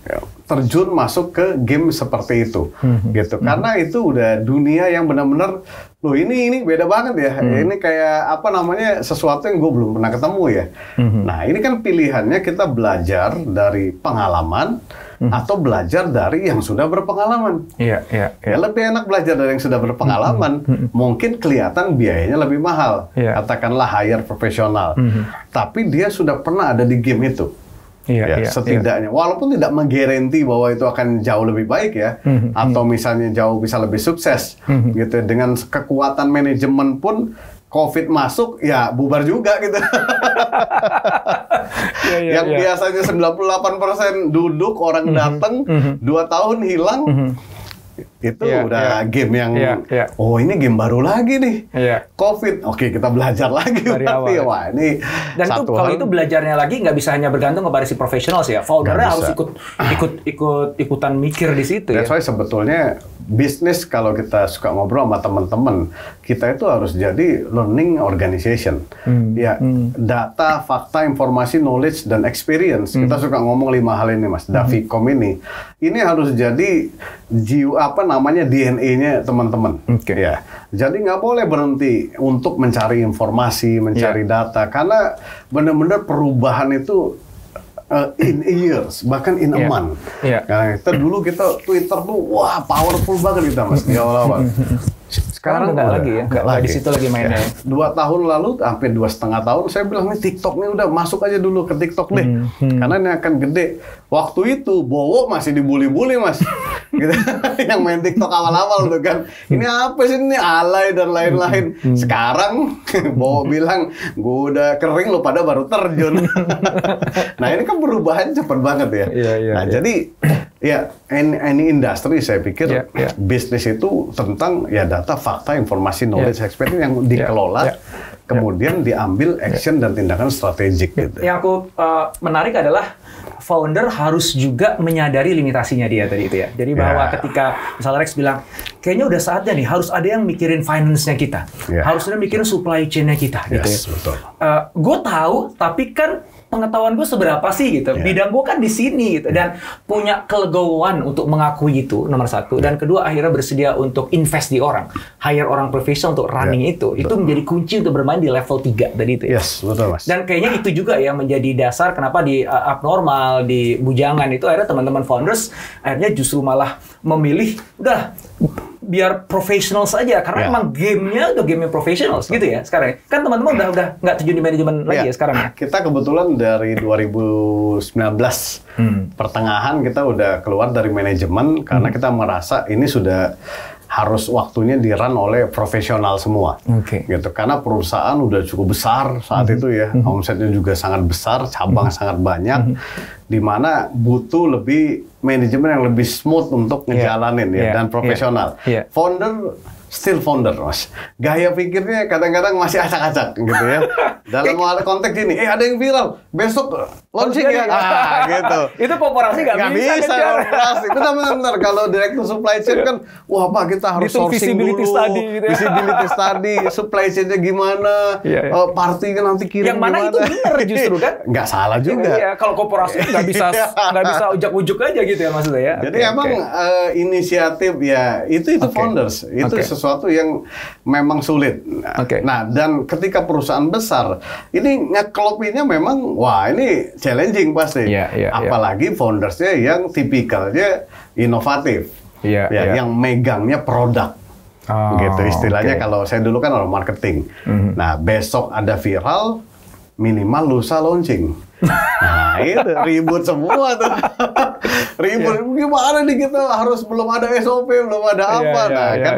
terjun masuk ke game seperti itu, gitu. Karena itu udah dunia yang benar-benar, loh ini beda banget ya. Ini kayak apa namanya, sesuatu yang gue belum pernah ketemu ya. Nah ini kan pilihannya kita belajar dari pengalaman atau belajar dari yang sudah berpengalaman. Ya lebih enak belajar dari yang sudah berpengalaman. Mungkin kelihatan biayanya lebih mahal. Katakanlah hire profesional. Tapi dia sudah pernah ada di game itu. Setidaknya, walaupun tidak menggaranti bahwa itu akan jauh lebih baik ya, atau misalnya jauh bisa lebih sukses, gitu. Dengan kekuatan manajemen pun, COVID masuk, ya bubar juga gitu. Yang biasanya 98% duduk, orang datang, 2 tahun hilang. Itu udah game yang oh ini game baru lagi nih. COVID, oke kita belajar lagi berarti. Wah ini dan itu kalau itu belajarnya lagi nggak bisa hanya bergantung kepada si profesional sih ya. Foundernya harus ikutan mikir di situ. That's why sebetulnya bisnis kalau kita suka ngobrol sama teman-teman, kita itu harus jadi learning organization. Data, fakta, informasi, knowledge dan experience. Kita suka ngomong 5 hal ini, Mas. Davicom ini harus jadi DNA-nya teman-teman. Ya. Jadi nggak boleh berhenti untuk mencari informasi, mencari data, karena benar-benar perubahan itu in a years, bahkan in a month. Karena dulu kita Twitter tuh wah powerful banget kita, Mas, di awal-awal. Sekarang nggak lagi ya, nggak lagi. Di situ lagi mainnya. 2 tahun lalu, hampir 2,5 tahun, saya bilang nih TikTok nih udah masuk aja dulu ke TikTok deh, karena ini akan gede. Waktu itu Bowo masih dibully-bully, Mas, gitu. Yang main TikTok awal-awal tuh kan, ini apa sih ini alay dan lain-lain. Sekarang Bowo bilang, gue udah kering lo pada baru terjun. Nah ini kan perubahan cepat banget ya. Nah jadi ya any industry saya pikir bisnis itu tentang ya data, fakta, informasi, knowledge, experience yang dikelola, kemudian diambil action dan tindakan strategik. Gitu. Yang aku menarik adalah founder harus juga menyadari limitasinya dia tadi itu ya. Jadi bahwa ketika misalnya Rex bilang, kayaknya udah saatnya nih harus ada yang mikirin finance-nya kita, harus ada yang mikirin supply chain-nya kita, gitu ya. Betul. Gue tahu, tapi kan pengetahuan gue seberapa sih gitu. Bidang gue kan di sini gitu, dan punya kelegowoan untuk mengakui itu nomor 1, dan kedua akhirnya bersedia untuk invest di orang, hire orang profesional untuk running itu menjadi kunci untuk bermain di level 3 tadi itu. Betul, Mas. Dan kayaknya itu juga yang menjadi dasar kenapa di abnormal, di bujangan itu akhirnya teman-teman founders akhirnya justru malah memilih udah biar profesional saja, karena emang gamenya udah game profesional gitu ya sekarang. Kan teman-teman udah nggak terjun di manajemen lagi ya sekarang ya. Kita kebetulan dari 2019 pertengahan kita udah keluar dari manajemen karena kita merasa ini sudah harus waktunya di-run oleh profesional semua, gitu. Karena perusahaan udah cukup besar saat itu ya, omsetnya juga sangat besar, cabang sangat banyak, di mana butuh lebih manajemen yang lebih smooth untuk ngejalanin dan profesional. Founder still founder, Mas. Gaya pikirnya kadang-kadang masih acak-acak gitu ya. Dalam konteks ini, ada yang viral, besok launching ya. Gitu. Itu korporasi nggak bisa. Korporasi. Benar-benar kalau direktur supply chain kan, wah Pak kita harus sourcing visibility dulu. Study, gitu ya. Visibility study, supply chain-nya gimana, party kan nanti kirim yang mana gimana. Itu benar justru kan? Nggak salah juga. Kalau korporasi nggak bisa ujak-ujuk aja gitu ya maksudnya ya. Jadi emang inisiatif ya itu founders. Itu sesuatu yang memang sulit. Nah, dan ketika perusahaan besar, ini ngeklopinnya memang, wah ini challenging pasti. Apalagi foundersnya yang tipikalnya inovatif, yang megangnya produk. Gitu istilahnya. Kalau saya dulu kan orang marketing. Nah, besok ada viral, minimal lusa launching. Nah, itu ribut semua tuh. Ribut gimana nih, kita harus belum ada SOP, belum ada apa.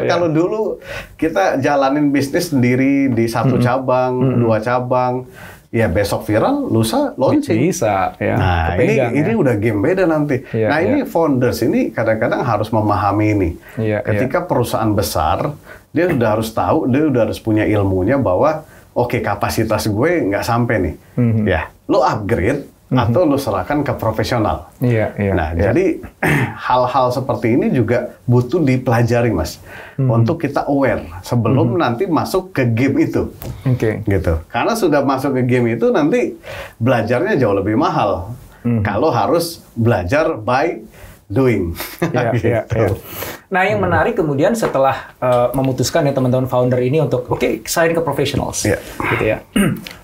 Kalau dulu kita jalanin bisnis sendiri di satu cabang, 2 cabang, ya besok viral, lusa launching. Bisa, ya. Nah, ini udah game beda nanti. Ini founders ini kadang-kadang harus memahami ini. Ketika perusahaan besar, dia udah harus tahu, dia udah harus punya ilmunya bahwa oke, kapasitas gue nggak sampai nih. Ya, lo upgrade atau lo serahkan ke profesional. Jadi hal-hal seperti ini juga butuh dipelajari, Mas, untuk kita aware sebelum nanti masuk ke game itu. Gitu. Karena sudah masuk ke game itu nanti belajarnya jauh lebih mahal. Kalau harus belajar by doing. Nah, yang menarik kemudian setelah memutuskan ya teman-teman founder ini untuk sign ke professionals, gitu ya.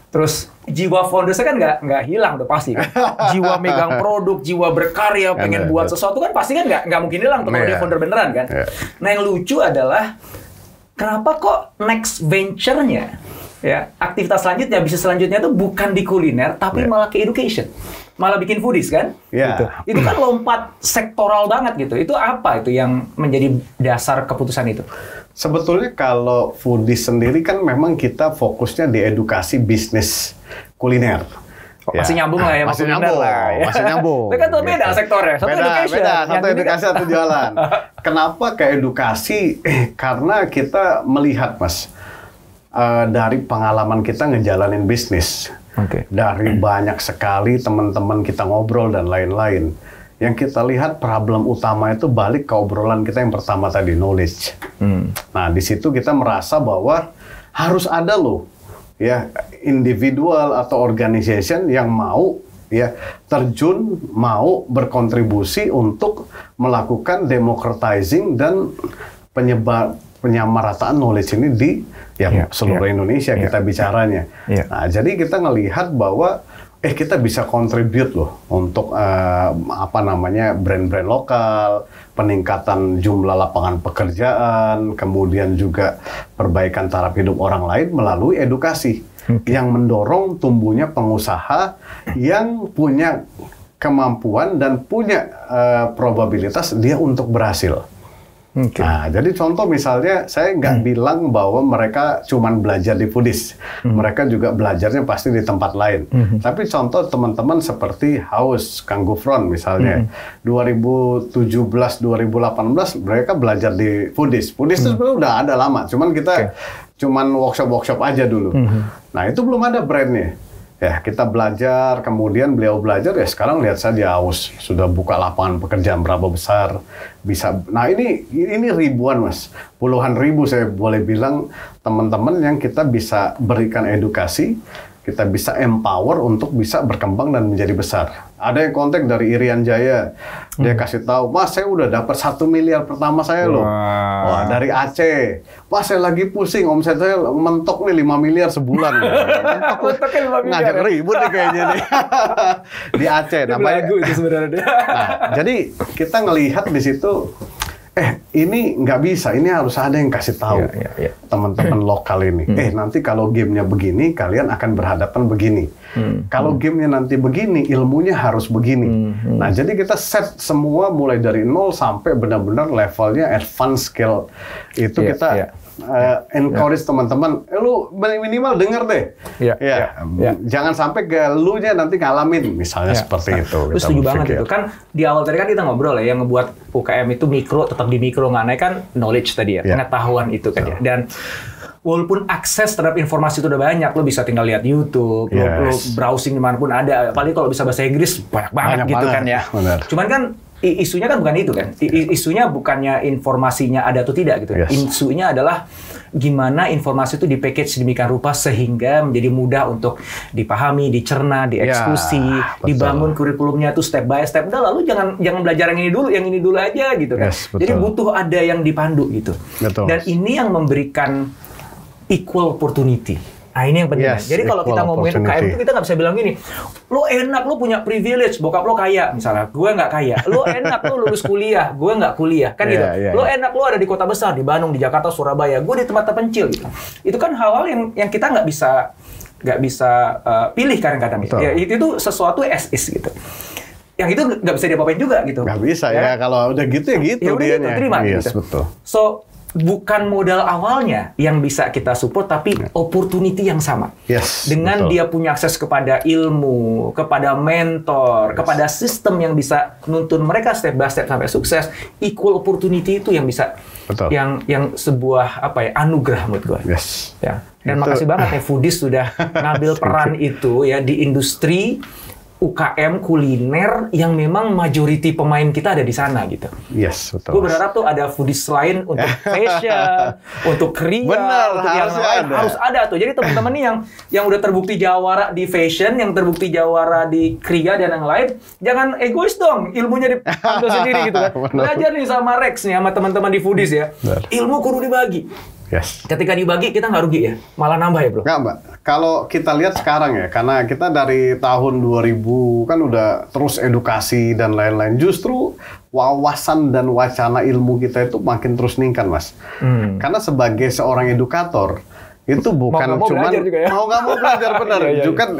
Terus jiwa foundersnya kan nggak hilang, udah pasti kan. Jiwa megang produk, jiwa berkarya, pengen buat sesuatu kan pasti kan nggak mungkin hilang kalau dia founder beneran kan. Nah, yang lucu adalah kenapa kok next venture-nya, ya aktivitas selanjutnya, bisnis selanjutnya itu bukan di kuliner, tapi malah ke education. Malah bikin foodies kan? Gitu. Itu kan lompat sektoral banget gitu. Itu apa itu yang menjadi dasar keputusan itu? Sebetulnya kalau foodies sendiri kan memang kita fokusnya di edukasi bisnis kuliner. Masih nyambung lah ya, masih nyambung. Masih nyambung. Itu kan tuh beda sektornya. Satu beda. Satu edukasi, satu jualan. Kenapa ke edukasi? Karena kita melihat, Mas, dari pengalaman kita ngejalanin bisnis. Dari banyak sekali teman-teman kita ngobrol dan lain-lain. Yang kita lihat problem utama itu balik ke obrolan kita yang pertama tadi, knowledge. Nah, di situ kita merasa bahwa harus ada loh, ya, individual atau organization yang mau ya terjun, mau berkontribusi untuk melakukan democratizing dan penyamarataan knowledge ini di seluruh Indonesia kita bicaranya. Nah, jadi kita ngelihat bahwa kita bisa contribute loh untuk brand-brand lokal, peningkatan jumlah lapangan pekerjaan, kemudian juga perbaikan taraf hidup orang lain melalui edukasi yang mendorong tumbuhnya pengusaha yang punya kemampuan dan punya probabilitas dia untuk berhasil. Nah, jadi contoh misalnya, saya nggak bilang bahwa mereka cuma belajar di foodies. Mereka juga belajarnya pasti di tempat lain. Tapi contoh teman-teman seperti Haus, Kang Gufron misalnya, 2017-2018 mereka belajar di foodies. Foodies itu sebenarnya udah ada lama, cuman kita cuman workshop aja dulu. Nah, itu belum ada brandnya. Ya, kita belajar, kemudian beliau belajar, ya sekarang lihat saja Haus sudah buka lapangan pekerjaan berapa besar, bisa. Nah, ini ribuan, Mas. Puluhan ribu saya boleh bilang teman-teman yang kita bisa berikan edukasi, kita bisa empower untuk bisa berkembang dan menjadi besar. Ada yang kontak dari Irian Jaya, dia kasih tahu, Mas, saya udah dapat 1 miliar pertama saya loh. Wah, dari Aceh, Mas, saya lagi pusing, omset saya mentok nih 5 miliar sebulan. Ngajak ribut nih kayaknya nih. Di Aceh, namanya. Itu sebenarnya. Nah, jadi kita ngelihat di situ, ini nggak bisa, ini harus ada yang kasih tahu teman-teman lokal ini. Nanti kalau gamenya begini, kalian akan berhadapan begini. Kalau gamenya nanti begini, ilmunya harus begini. Nah, jadi kita set semua mulai dari nol sampai benar-benar levelnya advance skill. Itu kita encourage teman-teman, lu minimal denger deh. Jangan sampai lu-nya nanti ngalamin, misalnya seperti itu. Terus setuju banget itu. Kan di awal tadi kan kita ngobrol ya, yang ngebuat UKM itu mikro, tetap di mikro, nggak naik kan knowledge tadi ya, pengetahuan itu kan ya. Dan walaupun akses terhadap informasi itu udah banyak, lo bisa tinggal lihat YouTube, lo browsing dimanapun ada. Apalagi kalau bisa bahasa Inggris, banyak banget gitu kan ya. Cuman kan isunya kan bukan itu kan. Isunya bukannya informasinya ada atau tidak gitu. Isunya adalah gimana informasi itu di-package sedemikian rupa sehingga menjadi mudah untuk dipahami, dicerna, dieksekusi, dibangun kurikulumnya itu step by step. Udah, lalu jangan belajar yang ini dulu aja gitu kan. Jadi butuh ada yang dipandu gitu. Dan ini yang memberikan equal opportunity. Nah, ini yang penting. Jadi kalau kita ngomongin UKM itu kita nggak bisa bilang gini, lo enak, lo punya privilege, bokap lo kaya misalnya, gue nggak kaya. Lo enak, lo lulus kuliah, gue nggak kuliah, kan gitu. Lo enak, lo ada di kota besar, di Bandung, di Jakarta, Surabaya, gue di tempat terpencil gitu. Itu kan hal-hal yang kita nggak bisa pilih kadang-kadang. Ya, itu sesuatu as is gitu. Yang itu nggak bisa diapa-apain juga gitu. Nggak bisa ya, kalau udah gitu ya gitu. Ya udah gitu, terima gitu. Betul. So, bukan modal awalnya yang bisa kita support, tapi opportunity yang sama. Dengan dia punya akses kepada ilmu, kepada mentor, kepada sistem yang bisa nuntun mereka step by step sampai sukses. Equal opportunity itu yang bisa, yang sebuah anugerah menurut gue. Ya. Dan makasih banget nih Foodies sudah ngambil peran itu ya di industri UKM kuliner yang memang majority pemain kita ada di sana gitu. Betul. Gue berharap tuh ada Foodies lain untuk fashion, untuk kria, untuk yang lain harus ada tuh. Jadi teman-teman nih yang udah terbukti jawara di fashion, yang terbukti jawara di kria dan yang lain, jangan egois dong, ilmunya diambil sendiri gitu kan. Belajar nih sama Rex nih, sama teman-teman di Foodies ya. Ilmu kudu dibagi. Ketika dibagi kita nggak rugi ya, malah nambah ya bro. Nggak Mbak, kalau kita lihat sekarang ya, karena kita dari tahun 2000 kan udah terus edukasi dan lain-lain, justru wawasan dan wacana ilmu kita itu makin terus meningkat Mas. Karena sebagai seorang edukator, itu bukan cuma mau nggak mau belajar benar.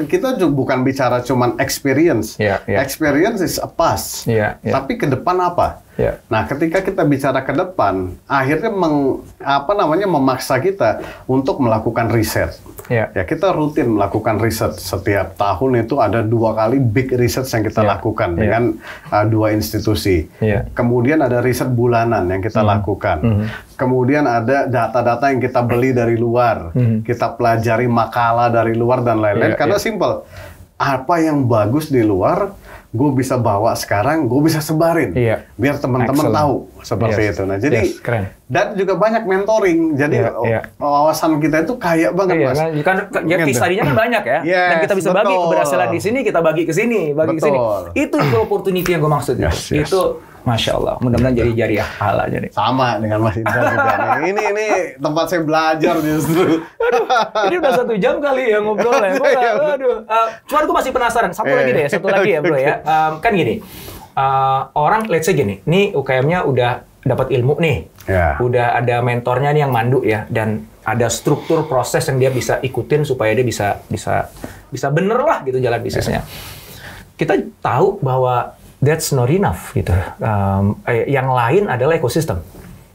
Kita bukan bicara cuma experience. Experience is a past. Tapi ke depan apa? Nah, ketika kita bicara ke depan, akhirnya memaksa kita untuk melakukan riset. Ya, kita rutin melakukan riset setiap tahun itu ada 2 kali big research yang kita lakukan dengan 2 institusi. Kemudian ada riset bulanan yang kita lakukan. Kemudian ada data-data yang kita beli dari luar. Kita pelajari makalah dari luar dan lain-lain. Karena simple, apa yang bagus di luar, gue bisa bawa sekarang, gue bisa sebarin, biar teman-teman tahu seperti itu. Nah, jadi dan juga banyak mentoring. Jadi wawasan kita itu kaya banget, Mas. Kan case study-nya kan banyak ya. Dan kita bisa bagi keberhasilan di sini, kita bagi ke sini, ke sini. Itu opportunity yang gue maksud. Itu Masya Allah, mudah-mudahan jadi jariah pahala jadi. Sama dengan Mas Indra juga. Ini tempat saya belajar justru. Aduh, ini udah 1 jam kali ya ngobrol ya. Cuman aku masih penasaran. Satu lagi ya bro ya. Kan gini, orang let's say gini, nih UKM-nya udah dapat ilmu nih, udah ada mentornya nih yang mandu ya, dan ada struktur proses yang dia bisa ikutin supaya dia bisa bener lah gitu jalan bisnisnya. Kita tahu bahwa that's not enough gitu. Yang lain adalah ekosistem.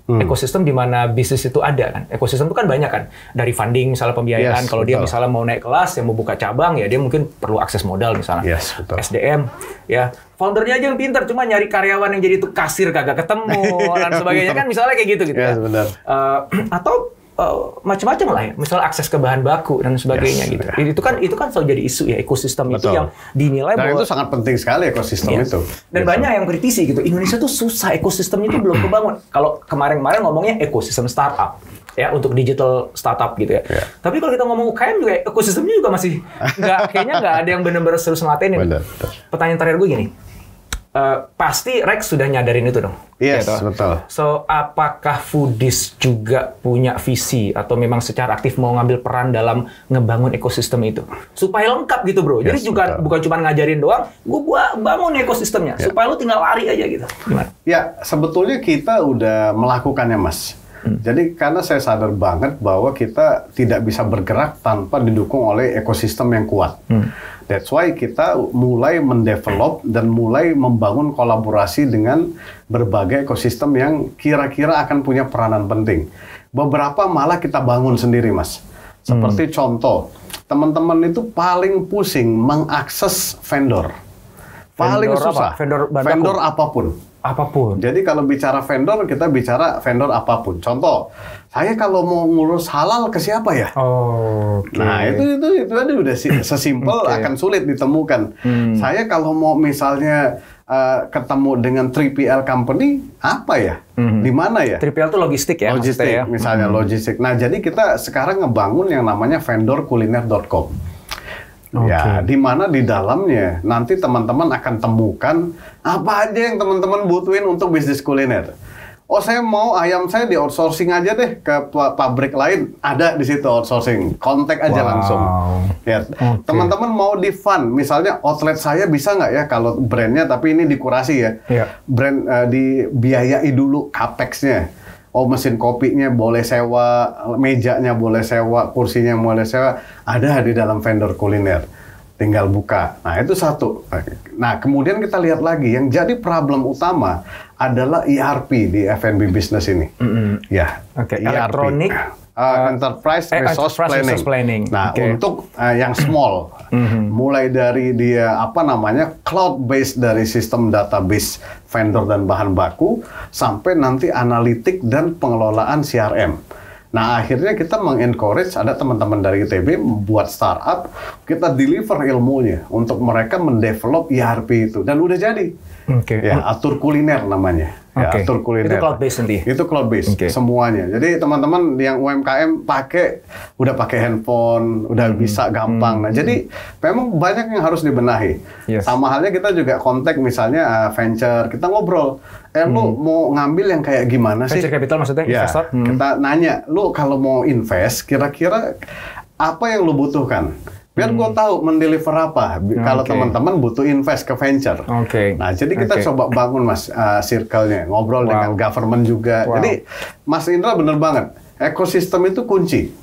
Ekosistem di mana bisnis itu ada kan. Ekosistem itu kan banyak kan. Dari funding misalnya pembiayaan. Kalau dia misalnya mau naik kelas, yang mau buka cabang ya dia mungkin perlu akses modal misalnya. SDM ya. Foundernya aja yang pintar, cuma nyari karyawan yang jadi itu kasir kagak ketemu dan sebagainya kan misalnya kayak gitu kan. Atau macam-macam lah ya, misal akses ke bahan baku dan sebagainya gitu. Itu kan selalu jadi isu ya, ekosistem itu yang dinilai bahwa itu sangat penting sekali ekosistem itu. Dan banyak yang kritisi gitu. Indonesia tuh susah, ekosistemnya itu belum kebangun. Kalau kemarin-kemarin ngomongnya ekosistem startup ya untuk digital startup gitu ya. Tapi kalau kita ngomong UKM juga ekosistemnya juga masih kayaknya nggak ada yang benar-benar serius ngelatenin. Pertanyaan terakhir gue gini. Pasti Rex sudah nyadarin itu dong. Betul. So, apakah Foodies juga punya visi atau memang secara aktif mau ngambil peran dalam ngebangun ekosistem itu? Supaya lengkap gitu bro. Jadi juga bukan cuma ngajarin doang, gua bangun ekosistemnya. Supaya lu tinggal lari aja gitu. Gimana? Ya, sebetulnya kita udah melakukannya Mas. Jadi karena saya sadar banget bahwa kita tidak bisa bergerak tanpa didukung oleh ekosistem yang kuat. That's why kita mulai mendevelop dan mulai membangun kolaborasi dengan berbagai ekosistem yang kira-kira akan punya peranan penting. Beberapa malah kita bangun sendiri, Mas. Seperti contoh, teman-teman itu paling pusing mengakses vendor. Paling susah. Vendor apapun. Jadi kalau bicara vendor, kita bicara vendor apapun. Contoh, saya kalau mau ngurus halal ke siapa ya? Nah, itu udah sesimpel akan sulit ditemukan. Saya kalau mau misalnya ketemu dengan 3PL company, apa ya? Di mana ya? 3PL itu logistik ya? Logistik, ya? misalnya logistik. Nah, jadi kita sekarang ngebangun yang namanya vendorkuliner.com. Ya, di mana di dalamnya nanti teman-teman akan temukan apa aja yang teman-teman butuhin untuk bisnis kuliner. Oh, saya mau ayam saya di outsourcing aja deh ke pabrik lain. Ada di situ outsourcing. Kontak aja langsung. Ya. Teman-teman mau di fund, misalnya outlet saya bisa nggak ya kalau brandnya, tapi ini dikurasi ya. Brand dibiayai dulu capex-nya. Oh, mesin kopinya boleh sewa, mejanya boleh sewa, kursinya boleh sewa. Ada di dalam vendor kuliner. Tinggal buka. Nah, itu satu. Nah, kemudian kita lihat lagi, yang jadi problem utama adalah ERP di F&B business ini. Ya, Elektronik Enterprise Resource Planning. Nah, untuk yang small, mulai dari dia cloud based dari sistem database vendor dan bahan baku, sampai nanti analitik dan pengelolaan CRM. Nah, akhirnya kita mengencourage ada teman-teman dari ITB buat startup, kita deliver ilmunya untuk mereka mendevelop ERP itu, dan udah jadi. Ya, Atur Kuliner namanya. Ya, Atur Kuliner. Itu cloud based nanti. Itu cloud based semuanya. Jadi teman-teman yang UMKM udah pakai handphone, udah bisa gampang. Nah, jadi memang banyak yang harus dibenahi. Sama halnya kita juga kontak misalnya venture, kita ngobrol. Lu mau ngambil yang kayak gimana sih? Venture capital maksudnya investor? Kita nanya, lu kalau mau invest, kira-kira apa yang lu butuhkan? Biar gue tahu mendeliver apa. Kalau teman-teman butuh invest ke venture. Nah, jadi kita coba bangun Mas circle-nya, ngobrol dengan government juga. Jadi Mas Indra bener banget, ekosistem itu kunci.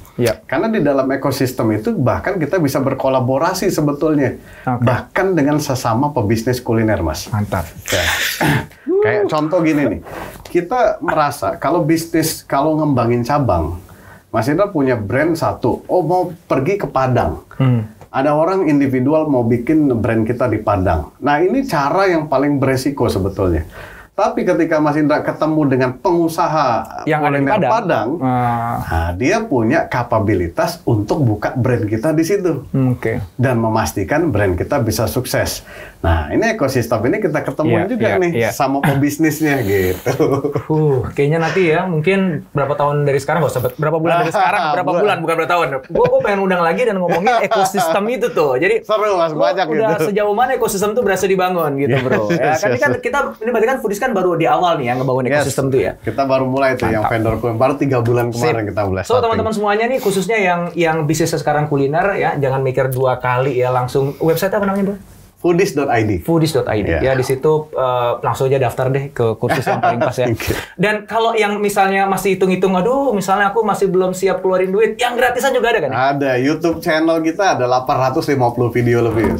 Karena di dalam ekosistem itu bahkan kita bisa berkolaborasi sebetulnya. Bahkan dengan sesama pebisnis kuliner, Mas. Mantap. Kayak contoh gini nih, kita merasa kalau ngembangin cabang, Mas Indra punya brand satu, mau pergi ke Padang. Ada orang individual mau bikin brand kita di Padang. Nah, ini cara yang paling beresiko sebetulnya. Tapi ketika Mas Indra ketemu dengan pengusaha yang ada di Padang, nah, dia punya kapabilitas untuk buka brand kita di situ. Dan memastikan brand kita bisa sukses. Nah, ini ekosistem ini kita ketemu juga nih sama pebisnisnya gitu. Kayaknya nanti ya, mungkin berapa tahun dari sekarang, berapa bulan dari sekarang, berapa bulan, bukan berapa tahun. Gue pengen undang lagi dan ngomongin ekosistem itu tuh. Jadi seru Mas, banyak udah gitu. Sejauh mana ekosistem tuh berhasil dibangun gitu, bro. Ya, kan ini berarti kan Foodies kan baru di awal nih ya ngebangun ekosistem tuh ya. Kita baru mulai tuh yang vendor baru 3 bulan kemarin kita mulai. So teman-teman semuanya nih, khususnya yang bisnisnya sekarang kuliner ya, jangan mikir 2 kali ya, langsung website apa namanya, bro? Foodies.id. Foodies.id. Ya, di situ langsung aja daftar deh ke kursus yang paling pas ya. Dan kalau yang misalnya masih hitung-hitung, aduh, misalnya aku masih belum siap keluarin duit, yang gratisan juga ada kan? Ada. YouTube channel kita ada 850 video lebih.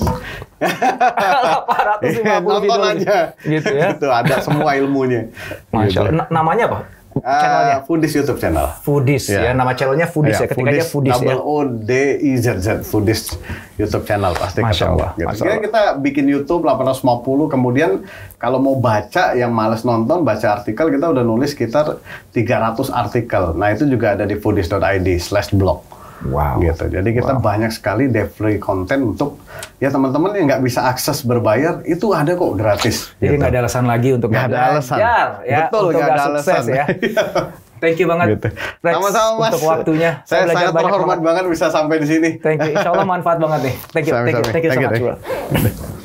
850 video nonton aja. Gitu ya. Itu ada semua ilmunya. Masya Allah. Namanya apa? Channelnya? Foodies YouTube channel. Foodies ya, nama channelnya Foodies ya. Ketik aja Foodies ya. ODIZZ Foodies YouTube channel pasti ketemu. Gitu. Kita bikin YouTube 850, kemudian kalau mau baca yang males nonton, baca artikel, kita udah nulis sekitar 300 artikel. Nah, itu juga ada di foodies.id/blog. Gitu. Jadi kita banyak sekali free konten untuk ya teman-teman yang nggak bisa akses berbayar, itu ada kok gratis. Jadi nggak ada alasan lagi untuk nggak ada alasan. Ya, betul, untuk nggak sukses ya. Thank you banget, gitu. Rex, sama-sama, Mas. untuk waktunya. Saya sangat terhormat banget bisa sampai di sini. Thank you. Insya Allah manfaat banget nih. Thank you so much.